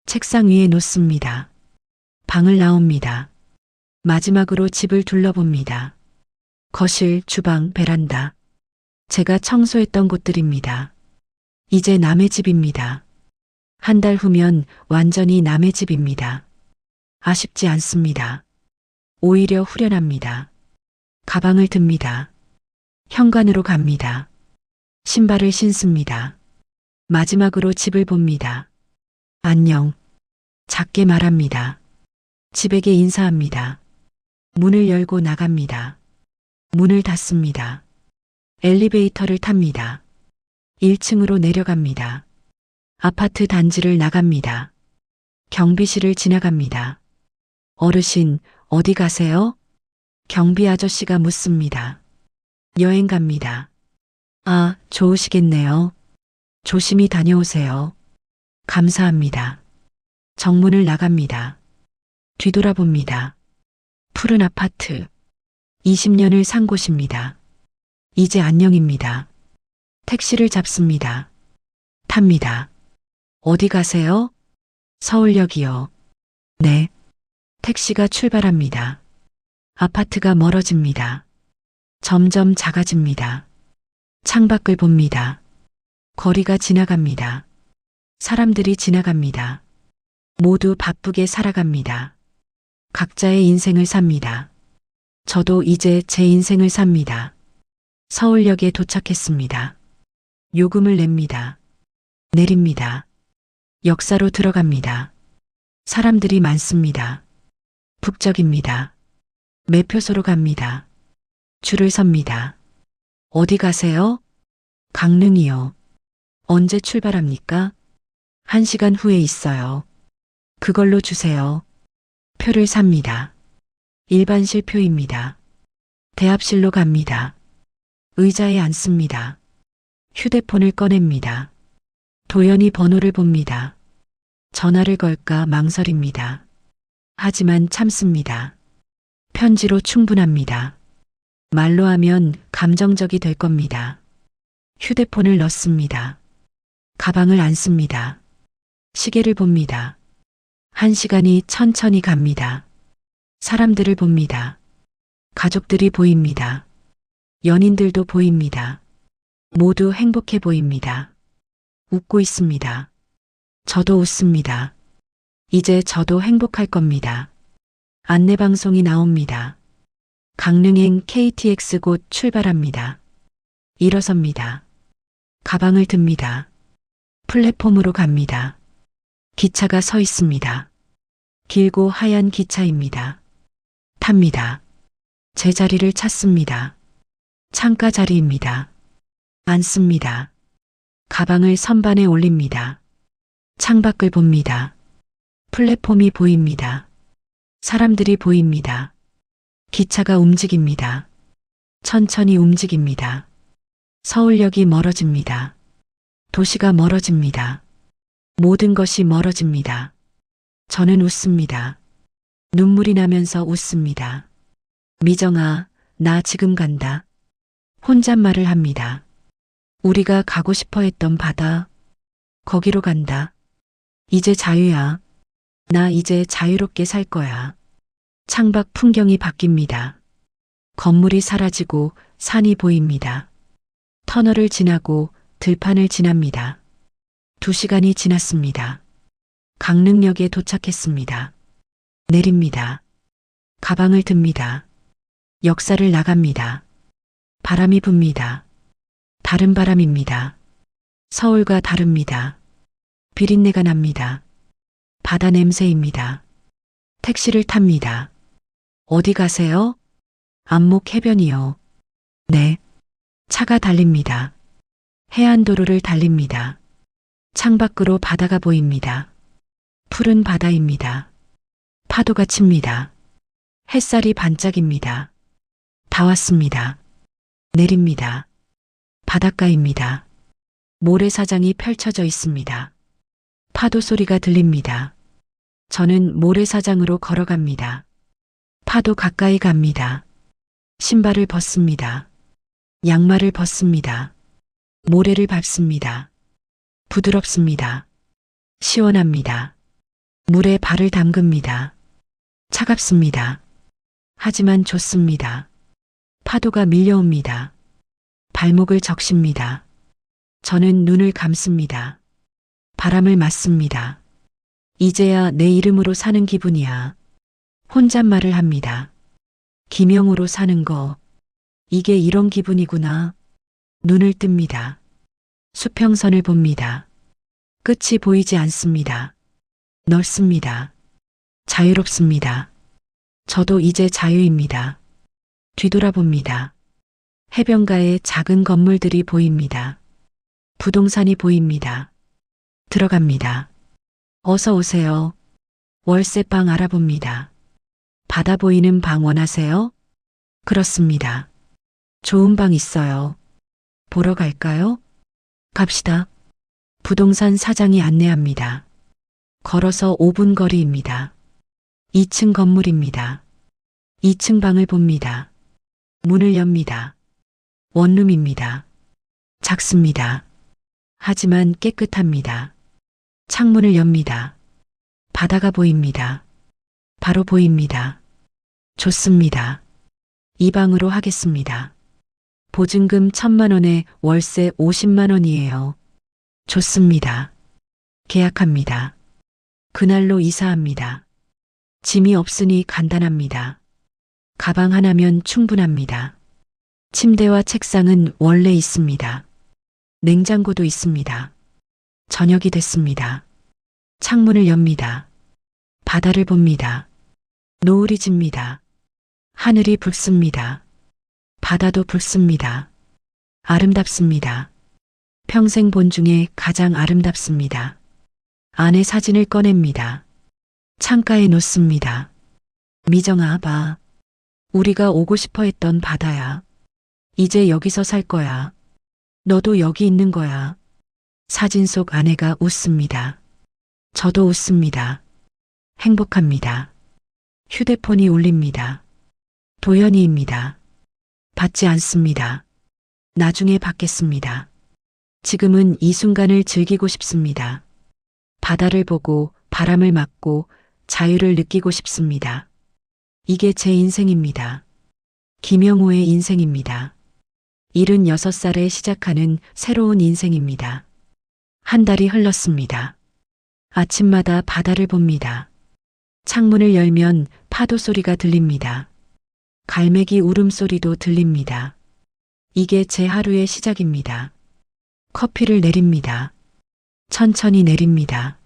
책상 위에 놓습니다. 방을 나옵니다. 마지막으로 집을 둘러봅니다. 거실, 주방, 베란다. 제가 청소했던 곳들입니다. 이제 남의 집입니다. 한 달 후면 완전히 남의 집입니다. 아쉽지 않습니다. 오히려 후련합니다. 가방을 듭니다. 현관으로 갑니다. 신발을 신습니다. 마지막으로 집을 봅니다. 안녕. 작게 말합니다. 집에게 인사합니다. 문을 열고 나갑니다. 문을 닫습니다. 엘리베이터를 탑니다. 1층으로 내려갑니다. 아파트 단지를 나갑니다. 경비실을 지나갑니다. 어르신, 어디 가세요? 경비 아저씨가 묻습니다. 여행 갑니다. 아, 좋으시겠네요. 조심히 다녀오세요. 감사합니다. 정문을 나갑니다. 뒤돌아봅니다. 푸른 아파트. 20년을 산 곳입니다. 이제 안녕입니다. 택시를 잡습니다. 탑니다. 어디 가세요? 서울역이요. 네. 택시가 출발합니다. 아파트가 멀어집니다. 점점 작아집니다. 창밖을 봅니다. 거리가 지나갑니다. 사람들이 지나갑니다. 모두 바쁘게 살아갑니다. 각자의 인생을 삽니다. 저도 이제 제 인생을 삽니다. 서울역에 도착했습니다. 요금을 냅니다. 내립니다. 역사로 들어갑니다. 사람들이 많습니다. 북적입니다. 매표소로 갑니다. 줄을 섭니다. 어디 가세요? 강릉이요. 언제 출발합니까? 1시간 후에 있어요. 그걸로 주세요. 표를 삽니다. 일반실 표입니다. 대합실로 갑니다. 의자에 앉습니다. 휴대폰을 꺼냅니다. 도연이 번호를 봅니다. 전화를 걸까 망설입니다. 하지만 참습니다. 편지로 충분합니다. 말로 하면 감정적이 될 겁니다. 휴대폰을 넣습니다. 가방을 안습니다. 시계를 봅니다. 1시간이 천천히 갑니다. 사람들을 봅니다. 가족들이 보입니다. 연인들도 보입니다. 모두 행복해 보입니다. 웃고 있습니다. 저도 웃습니다. 이제 저도 행복할 겁니다. 안내방송이 나옵니다. 강릉행 KTX 곧 출발합니다. 일어섭니다. 가방을 듭니다. 플랫폼으로 갑니다. 기차가 서 있습니다. 길고 하얀 기차입니다. 탑니다. 제 자리를 찾습니다. 창가 자리입니다. 앉습니다. 가방을 선반에 올립니다. 창밖을 봅니다. 플랫폼이 보입니다. 사람들이 보입니다. 기차가 움직입니다. 천천히 움직입니다. 서울역이 멀어집니다. 도시가 멀어집니다. 모든 것이 멀어집니다. 저는 웃습니다. 눈물이 나면서 웃습니다. 미정아, 나 지금 간다. 혼잣말을 합니다. 우리가 가고 싶어 했던 바다. 거기로 간다. 이제 자유야. 나 이제 자유롭게 살 거야. 창밖 풍경이 바뀝니다. 건물이 사라지고 산이 보입니다. 터널을 지나고 들판을 지납니다. 2시간이 지났습니다. 강릉역에 도착했습니다. 내립니다. 가방을 듭니다. 역사를 나갑니다. 바람이 붑니다. 다른 바람입니다. 서울과 다릅니다. 비린내가 납니다. 바다 냄새입니다. 택시를 탑니다. 어디 가세요? 안목 해변이요. 네. 차가 달립니다. 해안도로를 달립니다. 창밖으로 바다가 보입니다. 푸른 바다입니다. 파도가 칩니다. 햇살이 반짝입니다. 다 왔습니다. 내립니다. 바닷가입니다. 모래사장이 펼쳐져 있습니다. 파도 소리가 들립니다. 저는 모래사장으로 걸어갑니다. 파도 가까이 갑니다. 신발을 벗습니다. 양말을 벗습니다. 모래를 밟습니다. 부드럽습니다. 시원합니다. 물에 발을 담급니다. 차갑습니다. 하지만 좋습니다. 파도가 밀려옵니다. 발목을 적십니다. 저는 눈을 감습니다. 바람을 맞습니다. 이제야 내 이름으로 사는 기분이야. 혼잣말을 합니다. 기명으로 사는 거. 이게 이런 기분이구나. 눈을 뜹니다. 수평선을 봅니다. 끝이 보이지 않습니다. 넓습니다. 자유롭습니다. 저도 이제 자유입니다. 뒤돌아봅니다. 해변가에 작은 건물들이 보입니다. 부동산이 보입니다. 들어갑니다. 어서 오세요. 월세방 알아봅니다. 바다 보이는 방 원하세요? 그렇습니다. 좋은 방 있어요. 보러 갈까요? 갑시다. 부동산 사장이 안내합니다. 걸어서 5분 거리입니다. 2층 건물입니다. 2층 방을 봅니다. 문을 엽니다. 원룸입니다. 작습니다. 하지만 깨끗합니다. 창문을 엽니다. 바다가 보입니다. 바로 보입니다. 좋습니다. 이 방으로 하겠습니다. 보증금 1,000만 원에 월세 50만 원이에요. 좋습니다. 계약합니다. 그날로 이사합니다. 짐이 없으니 간단합니다. 가방 하나면 충분합니다. 침대와 책상은 원래 있습니다. 냉장고도 있습니다. 저녁이 됐습니다. 창문을 엽니다. 바다를 봅니다. 노을이 집니다. 하늘이 붉습니다. 바다도 붉습니다. 아름답습니다. 평생 본 중에 가장 아름답습니다. 아내 사진을 꺼냅니다. 창가에 놓습니다. 미정아 봐. 우리가 오고 싶어 했던 바다야. 이제 여기서 살 거야. 너도 여기 있는 거야. 사진 속 아내가 웃습니다. 저도 웃습니다. 행복합니다. 휴대폰이 울립니다. 도연이입니다. 받지 않습니다. 나중에 받겠습니다. 지금은 이 순간을 즐기고 싶습니다. 바다를 보고 바람을 맞고 자유를 느끼고 싶습니다. 이게 제 인생입니다. 김영호의 인생입니다. 76살에 시작하는 새로운 인생입니다. 한 달이 흘렀습니다. 아침마다 바다를 봅니다. 창문을 열면 파도 소리가 들립니다. 갈매기 울음소리도 들립니다. 이게 제 하루의 시작입니다. 커피를 내립니다. 천천히 내립니다.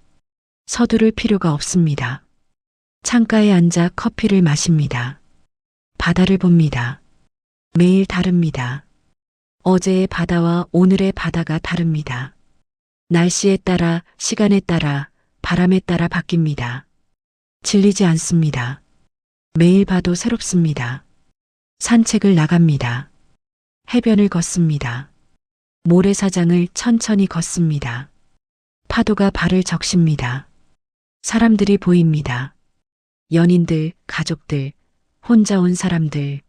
서두를 필요가 없습니다. 창가에 앉아 커피를 마십니다. 바다를 봅니다. 매일 다릅니다. 어제의 바다와 오늘의 바다가 다릅니다. 날씨에 따라, 시간에 따라, 바람에 따라 바뀝니다. 질리지 않습니다. 매일 봐도 새롭습니다. 산책을 나갑니다. 해변을 걷습니다. 모래사장을 천천히 걷습니다. 파도가 발을 적십니다. 사람들이 보입니다. 연인들, 가족들, 혼자 온 사람들,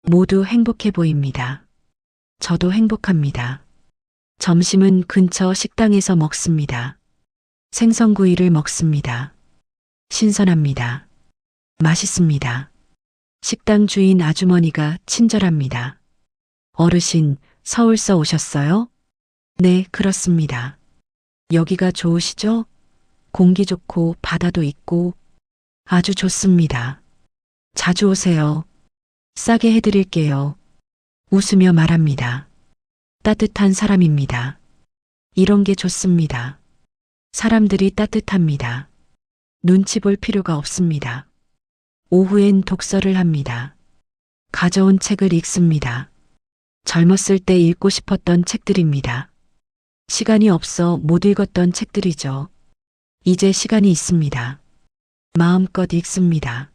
모두 행복해 보입니다. 저도 행복합니다. 점심은 근처 식당에서 먹습니다. 생선구이를 먹습니다. 신선합니다. 맛있습니다. 식당 주인 아주머니가 친절합니다. 어르신, 서울서 오셨어요? 네, 그렇습니다. 여기가 좋으시죠? 공기 좋고 바다도 있고 아주 좋습니다. 자주 오세요. 싸게 해드릴게요. 웃으며 말합니다. 따뜻한 사람입니다. 이런 게 좋습니다. 사람들이 따뜻합니다. 눈치 볼 필요가 없습니다. 오후엔 독서를 합니다. 가져온 책을 읽습니다. 젊었을 때 읽고 싶었던 책들입니다. 시간이 없어 못 읽었던 책들이죠. 이제 시간이 있습니다. 마음껏 읽습니다.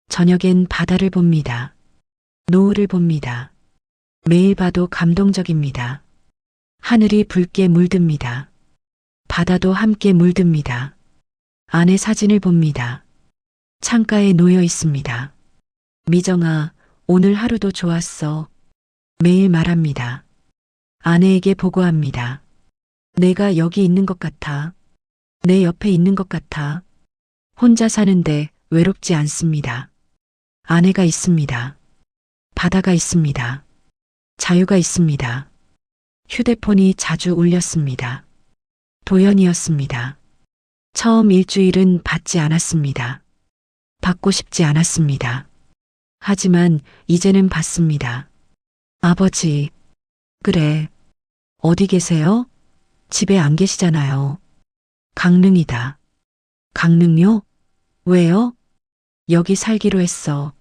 저녁엔 바다를 봅니다. 노을을 봅니다. 매일 봐도 감동적입니다. 하늘이 붉게 물듭니다. 바다도 함께 물듭니다. 아내 사진을 봅니다. 창가에 놓여 있습니다. 미정아, 오늘 하루도 좋았어. 매일 말합니다. 아내에게 보고합니다. 내가 여기 있는 것 같아. 내 옆에 있는 것 같아. 혼자 사는데 외롭지 않습니다. 아내가 있습니다. 바다가 있습니다. 자유가 있습니다. 휴대폰이 자주 울렸습니다. 도연이었습니다. 처음 일주일은 받지 않았습니다. 받고 싶지 않았습니다. 하지만 이제는 받습니다. 아버지, 그래. 어디 계세요? 집에 안 계시잖아요. 강릉이다. 강릉요? 왜요? 여기 살기로 했어.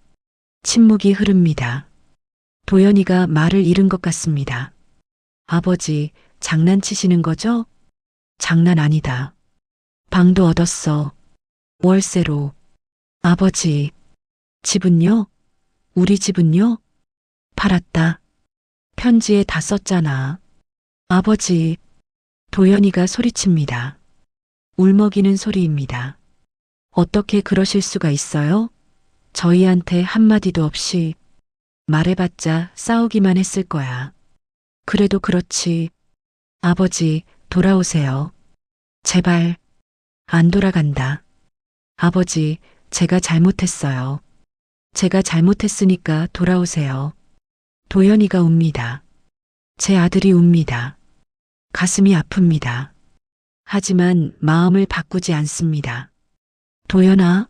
침묵이 흐릅니다. 도연이가 말을 잃은 것 같습니다. 아버지, 장난치시는 거죠? 장난 아니다. 방도 얻었어. 월세로. 아버지, 집은요? 우리 집은요? 팔았다. 편지에 다 썼잖아. 아버지, 도연이가 소리칩니다. 울먹이는 소리입니다. 어떻게 그러실 수가 있어요? 저희한테 한마디도 없이 말해봤자 싸우기만 했을 거야. 그래도 그렇지. 아버지, 돌아오세요. 제발. 안 돌아간다. 아버지, 제가 잘못했어요. 제가 잘못했으니까 돌아오세요. 도연이가 웁니다. 제 아들이 웁니다. 가슴이 아픕니다. 하지만 마음을 바꾸지 않습니다. 도연아?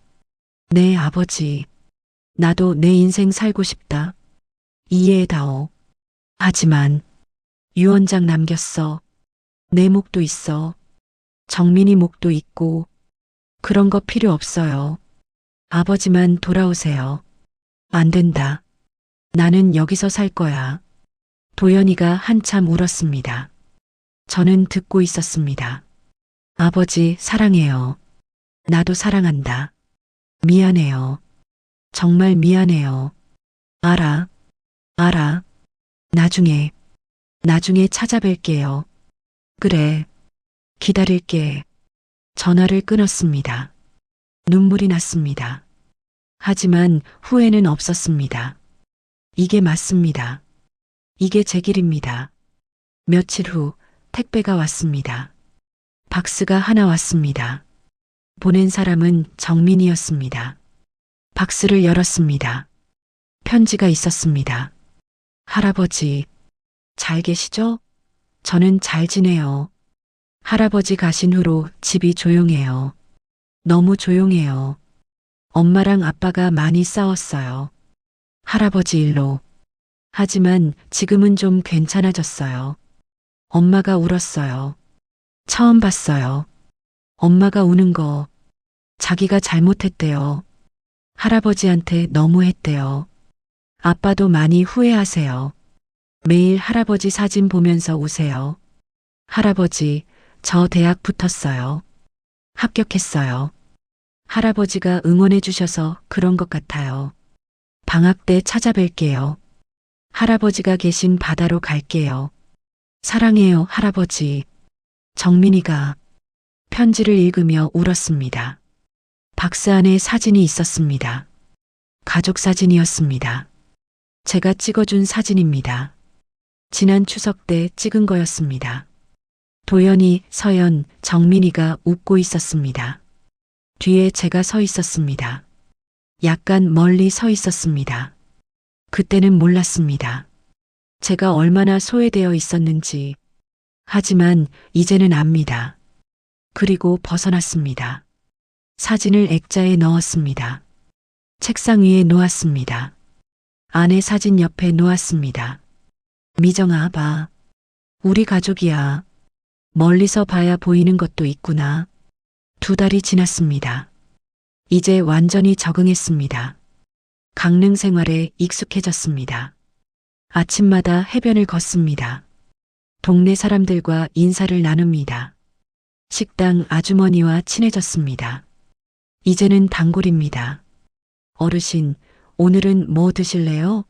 네, 아버지. 나도 내 인생 살고 싶다. 이해해다오. 하지만 유언장 남겼어. 내 목도 있어. 정민이 목도 있고 그런 거 필요 없어요. 아버지만 돌아오세요. 안 된다. 나는 여기서 살 거야. 도연이가 한참 울었습니다. 저는 듣고 있었습니다. 아버지, 사랑해요. 나도 사랑한다. 미안해요. 정말 미안해요. 알아, 알아. 나중에 찾아뵐게요. 그래, 기다릴게. 전화를 끊었습니다. 눈물이 났습니다. 하지만 후회는 없었습니다. 이게 맞습니다. 이게 제 길입니다. 며칠 후 택배가 왔습니다. 박스가 하나 왔습니다. 보낸 사람은 정민이었습니다. 박스를 열었습니다. 편지가 있었습니다. 할아버지, 잘 계시죠? 저는 잘 지내요. 할아버지 가신 후로 집이 조용해요. 너무 조용해요. 엄마랑 아빠가 많이 싸웠어요. 할아버지 일로. 하지만 지금은 좀 괜찮아졌어요. 엄마가 울었어요. 처음 봤어요. 엄마가 우는 거. 자기가 잘못했대요. 할아버지한테 너무 했대요. 아빠도 많이 후회하세요. 매일 할아버지 사진 보면서 우세요. 할아버지, 저 대학 붙었어요. 합격했어요. 할아버지가 응원해 주셔서 그런 것 같아요. 방학 때 찾아뵐게요. 할아버지가 계신 바다로 갈게요. 사랑해요, 할아버지. 정민이가 편지를 읽으며 울었습니다. 박스 안에 사진이 있었습니다. 가족 사진이었습니다. 제가 찍어준 사진입니다. 지난 추석 때 찍은 거였습니다. 도연이, 서연, 정민이가 웃고 있었습니다. 뒤에 제가 서 있었습니다. 약간 멀리 서 있었습니다. 그때는 몰랐습니다. 제가 얼마나 소외되어 있었는지. 하지만 이제는 압니다. 그리고 벗어났습니다. 사진을 액자에 넣었습니다. 책상 위에 놓았습니다. 아내 사진 옆에 놓았습니다. 미정아, 봐. 우리 가족이야. 멀리서 봐야 보이는 것도 있구나. 2달이 지났습니다. 이제 완전히 적응했습니다. 강릉 생활에 익숙해졌습니다. 아침마다 해변을 걷습니다. 동네 사람들과 인사를 나눕니다. 식당 아주머니와 친해졌습니다. 이제는 단골입니다. 어르신, 오늘은 뭐 드실래요?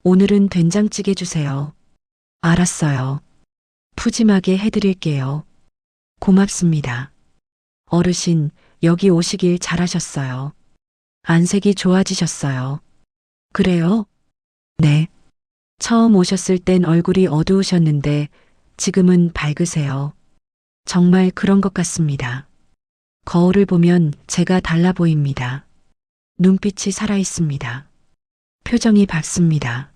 오늘은 된장찌개 주세요. 알았어요. 푸짐하게 해드릴게요. 고맙습니다. 어르신, 여기 오시길 잘하셨어요. 안색이 좋아지셨어요. 그래요? 네. 처음 오셨을 땐 얼굴이 어두우셨는데 지금은 밝으세요. 정말 그런 것 같습니다. 거울을 보면 제가 달라 보입니다. 눈빛이 살아 있습니다. 표정이 밝습니다.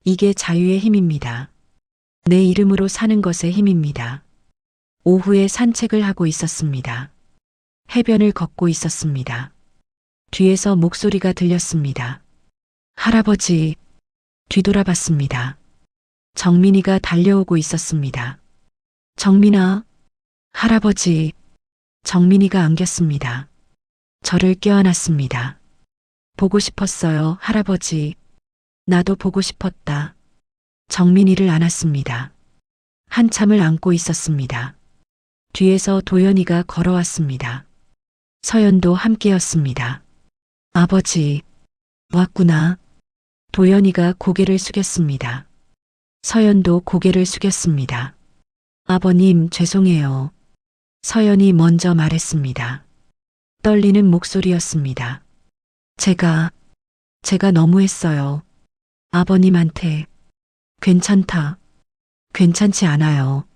이게 자유의 힘입니다. 내 이름으로 사는 것의 힘입니다. 오후에 산책을 하고 있었습니다. 해변을 걷고 있었습니다. 뒤에서 목소리가 들렸습니다. 할아버지. 뒤돌아봤습니다. 정민이가 달려오고 있었습니다. 정민아. 할아버지. 정민이가 안겼습니다. 저를 껴안았습니다. 보고 싶었어요, 할아버지. 나도 보고 싶었다. 정민이를 안았습니다. 한참을 안고 있었습니다. 뒤에서 도연이가 걸어왔습니다. 서연도 함께였습니다. 아버지, 왔구나. 도연이가 고개를 숙였습니다. 서연도 고개를 숙였습니다. 아버님, 죄송해요. 서연이 먼저 말했습니다. 떨리는 목소리였습니다. 제가 너무했어요. 아버님한테. 괜찮다. 괜찮지 않아요.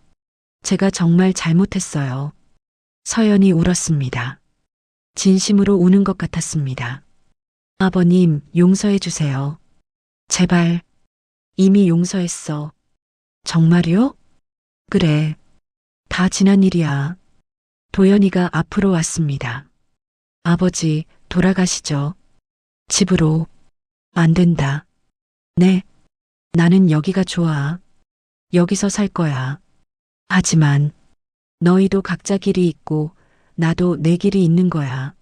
제가 정말 잘못했어요. 서연이 울었습니다. 진심으로 우는 것 같았습니다. 아버님, 용서해 주세요. 제발. 이미 용서했어. 정말요? 그래. 다 지난 일이야. 도연이가 앞으로 왔습니다. 아버지, 돌아가시죠. 집으로. 안 된다. 네. 나는 여기가 좋아. 여기서 살 거야. 하지만 너희도 각자 길이 있고 나도 내 길이 있는 거야.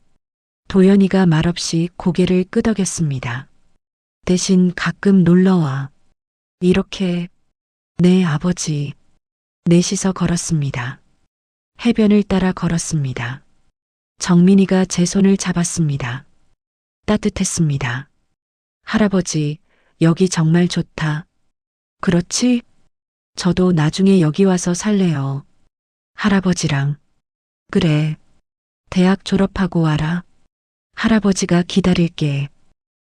도연이가 말없이 고개를 끄덕였습니다. 대신 가끔 놀러와. 이렇게. 네, 아버지. 넷이서 걸었습니다. 해변을 따라 걸었습니다. 정민이가 제 손을 잡았습니다. 따뜻했습니다. 할아버지, 여기 정말 좋다. 그렇지? 저도 나중에 여기 와서 살래요. 할아버지랑. 그래. 대학 졸업하고 와라. 할아버지가 기다릴게.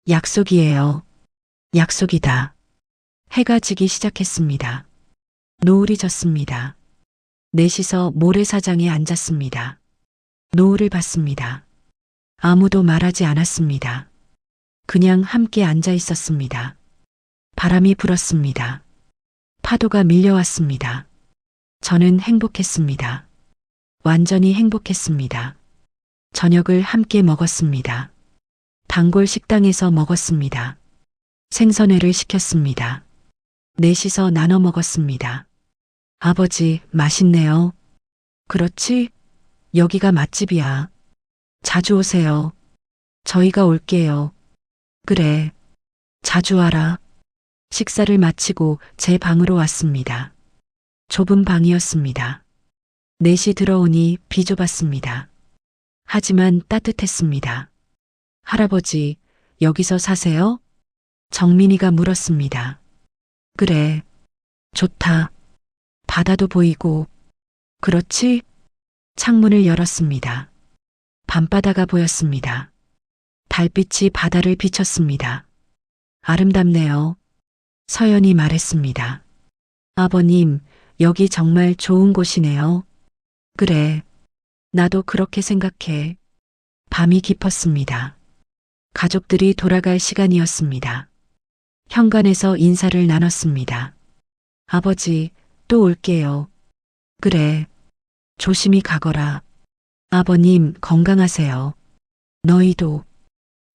약속이에요. 약속이다. 해가 지기 시작했습니다. 노을이 졌습니다. 넷이서 모래사장에 앉았습니다. 노을을 봤습니다. 아무도 말하지 않았습니다. 그냥 함께 앉아 있었습니다. 바람이 불었습니다. 파도가 밀려왔습니다. 저는 행복했습니다. 완전히 행복했습니다. 저녁을 함께 먹었습니다. 단골 식당에서 먹었습니다. 생선회를 시켰습니다. 넷이서 나눠 먹었습니다. 아버지, 맛있네요. 그렇지? 여기가 맛집이야. 자주 오세요. 저희가 올게요. 그래. 자주 와라. 식사를 마치고 제 방으로 왔습니다. 좁은 방이었습니다. 넷이 들어오니 비좁았습니다. 하지만 따뜻했습니다. 할아버지, 여기서 사세요? 정민이가 물었습니다. 그래. 좋다. 바다도 보이고. 그렇지? 창문을 열었습니다. 밤바다가 보였습니다. 달빛이 바다를 비쳤습니다. 아름답네요. 서연이 말했습니다. 아버님, 여기 정말 좋은 곳이네요. 그래. 나도 그렇게 생각해. 밤이 깊었습니다. 가족들이 돌아갈 시간이었습니다. 현관에서 인사를 나눴습니다. 아버지, 또 올게요. 그래. 조심히 가거라. 아버님, 건강하세요. 너희도.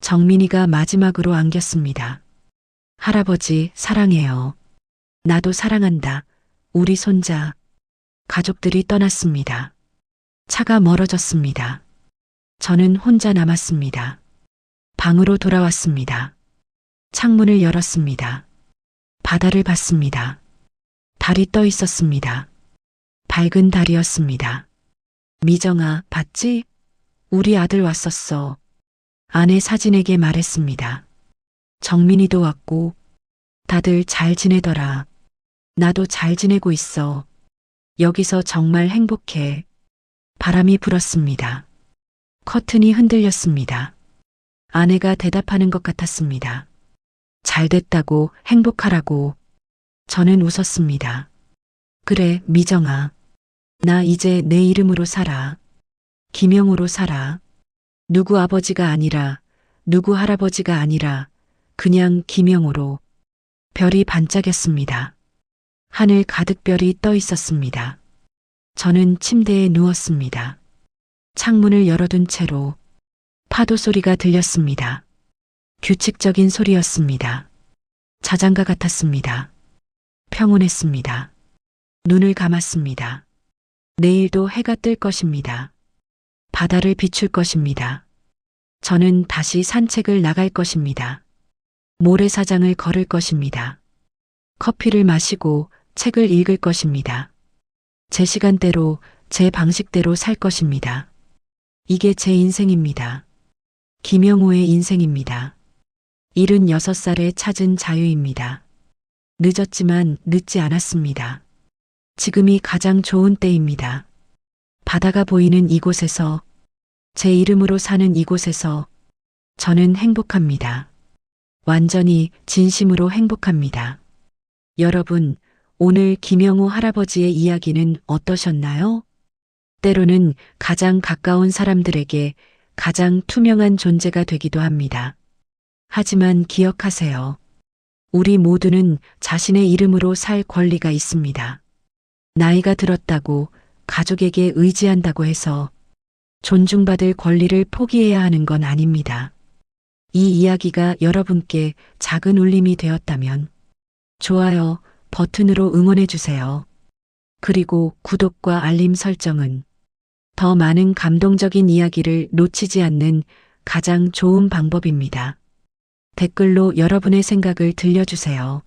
정민이가 마지막으로 안겼습니다. 할아버지, 사랑해요. 나도 사랑한다. 우리 손자. 가족들이 떠났습니다. 차가 멀어졌습니다. 저는 혼자 남았습니다. 방으로 돌아왔습니다. 창문을 열었습니다. 바다를 봤습니다. 달이 떠 있었습니다. 밝은 달이었습니다. 미정아, 봤지? 우리 아들 왔었어. 아내 사진에게 말했습니다. 정민이도 왔고, 다들 잘 지내더라. 나도 잘 지내고 있어. 여기서 정말 행복해. 바람이 불었습니다. 커튼이 흔들렸습니다. 아내가 대답하는 것 같았습니다. 잘 됐다고, 행복하라고. 저는 웃었습니다. 그래, 미정아. 나 이제 내 이름으로 살아. 김영우로 살아. 누구 아버지가 아니라, 누구 할아버지가 아니라, 그냥 김영우로. 별이 반짝였습니다. 하늘 가득 별이 떠 있었습니다. 저는 침대에 누웠습니다. 창문을 열어둔 채로 파도 소리가 들렸습니다. 규칙적인 소리였습니다. 자장가 같았습니다. 평온했습니다. 눈을 감았습니다. 내일도 해가 뜰 것입니다. 바다를 비출 것입니다. 저는 다시 산책을 나갈 것입니다. 모래사장을 걸을 것입니다. 커피를 마시고 책을 읽을 것입니다. 제 시간대로, 제 방식대로 살 것입니다. 이게 제 인생입니다. 김영우의 인생입니다. 76살에 찾은 자유입니다. 늦었지만 늦지 않았습니다. 지금이 가장 좋은 때입니다. 바다가 보이는 이곳에서, 제 이름으로 사는 이곳에서 저는 행복합니다. 완전히 진심으로 행복합니다. 여러분, 오늘 김영우 할아버지의 이야기는 어떠셨나요? 때로는 가장 가까운 사람들에게 가장 투명한 존재가 되기도 합니다. 하지만 기억하세요. 우리 모두는 자신의 이름으로 살 권리가 있습니다. 나이가 들었다고 가족에게 의지한다고 해서 존중받을 권리를 포기해야 하는 건 아닙니다. 이 이야기가 여러분께 작은 울림이 되었다면 좋아요 버튼으로 응원해 주세요. 그리고 구독과 알림 설정은 더 많은 감동적인 이야기를 놓치지 않는 가장 좋은 방법입니다. 댓글로 여러분의 생각을 들려주세요.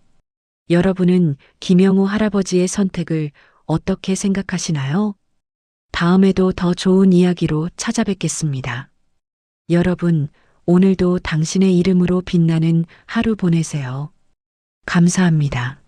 여러분은 김영우 할아버지의 선택을 어떻게 생각하시나요? 다음에도 더 좋은 이야기로 찾아뵙겠습니다. 여러분, 오늘도 당신의 이름으로 빛나는 하루 보내세요. 감사합니다.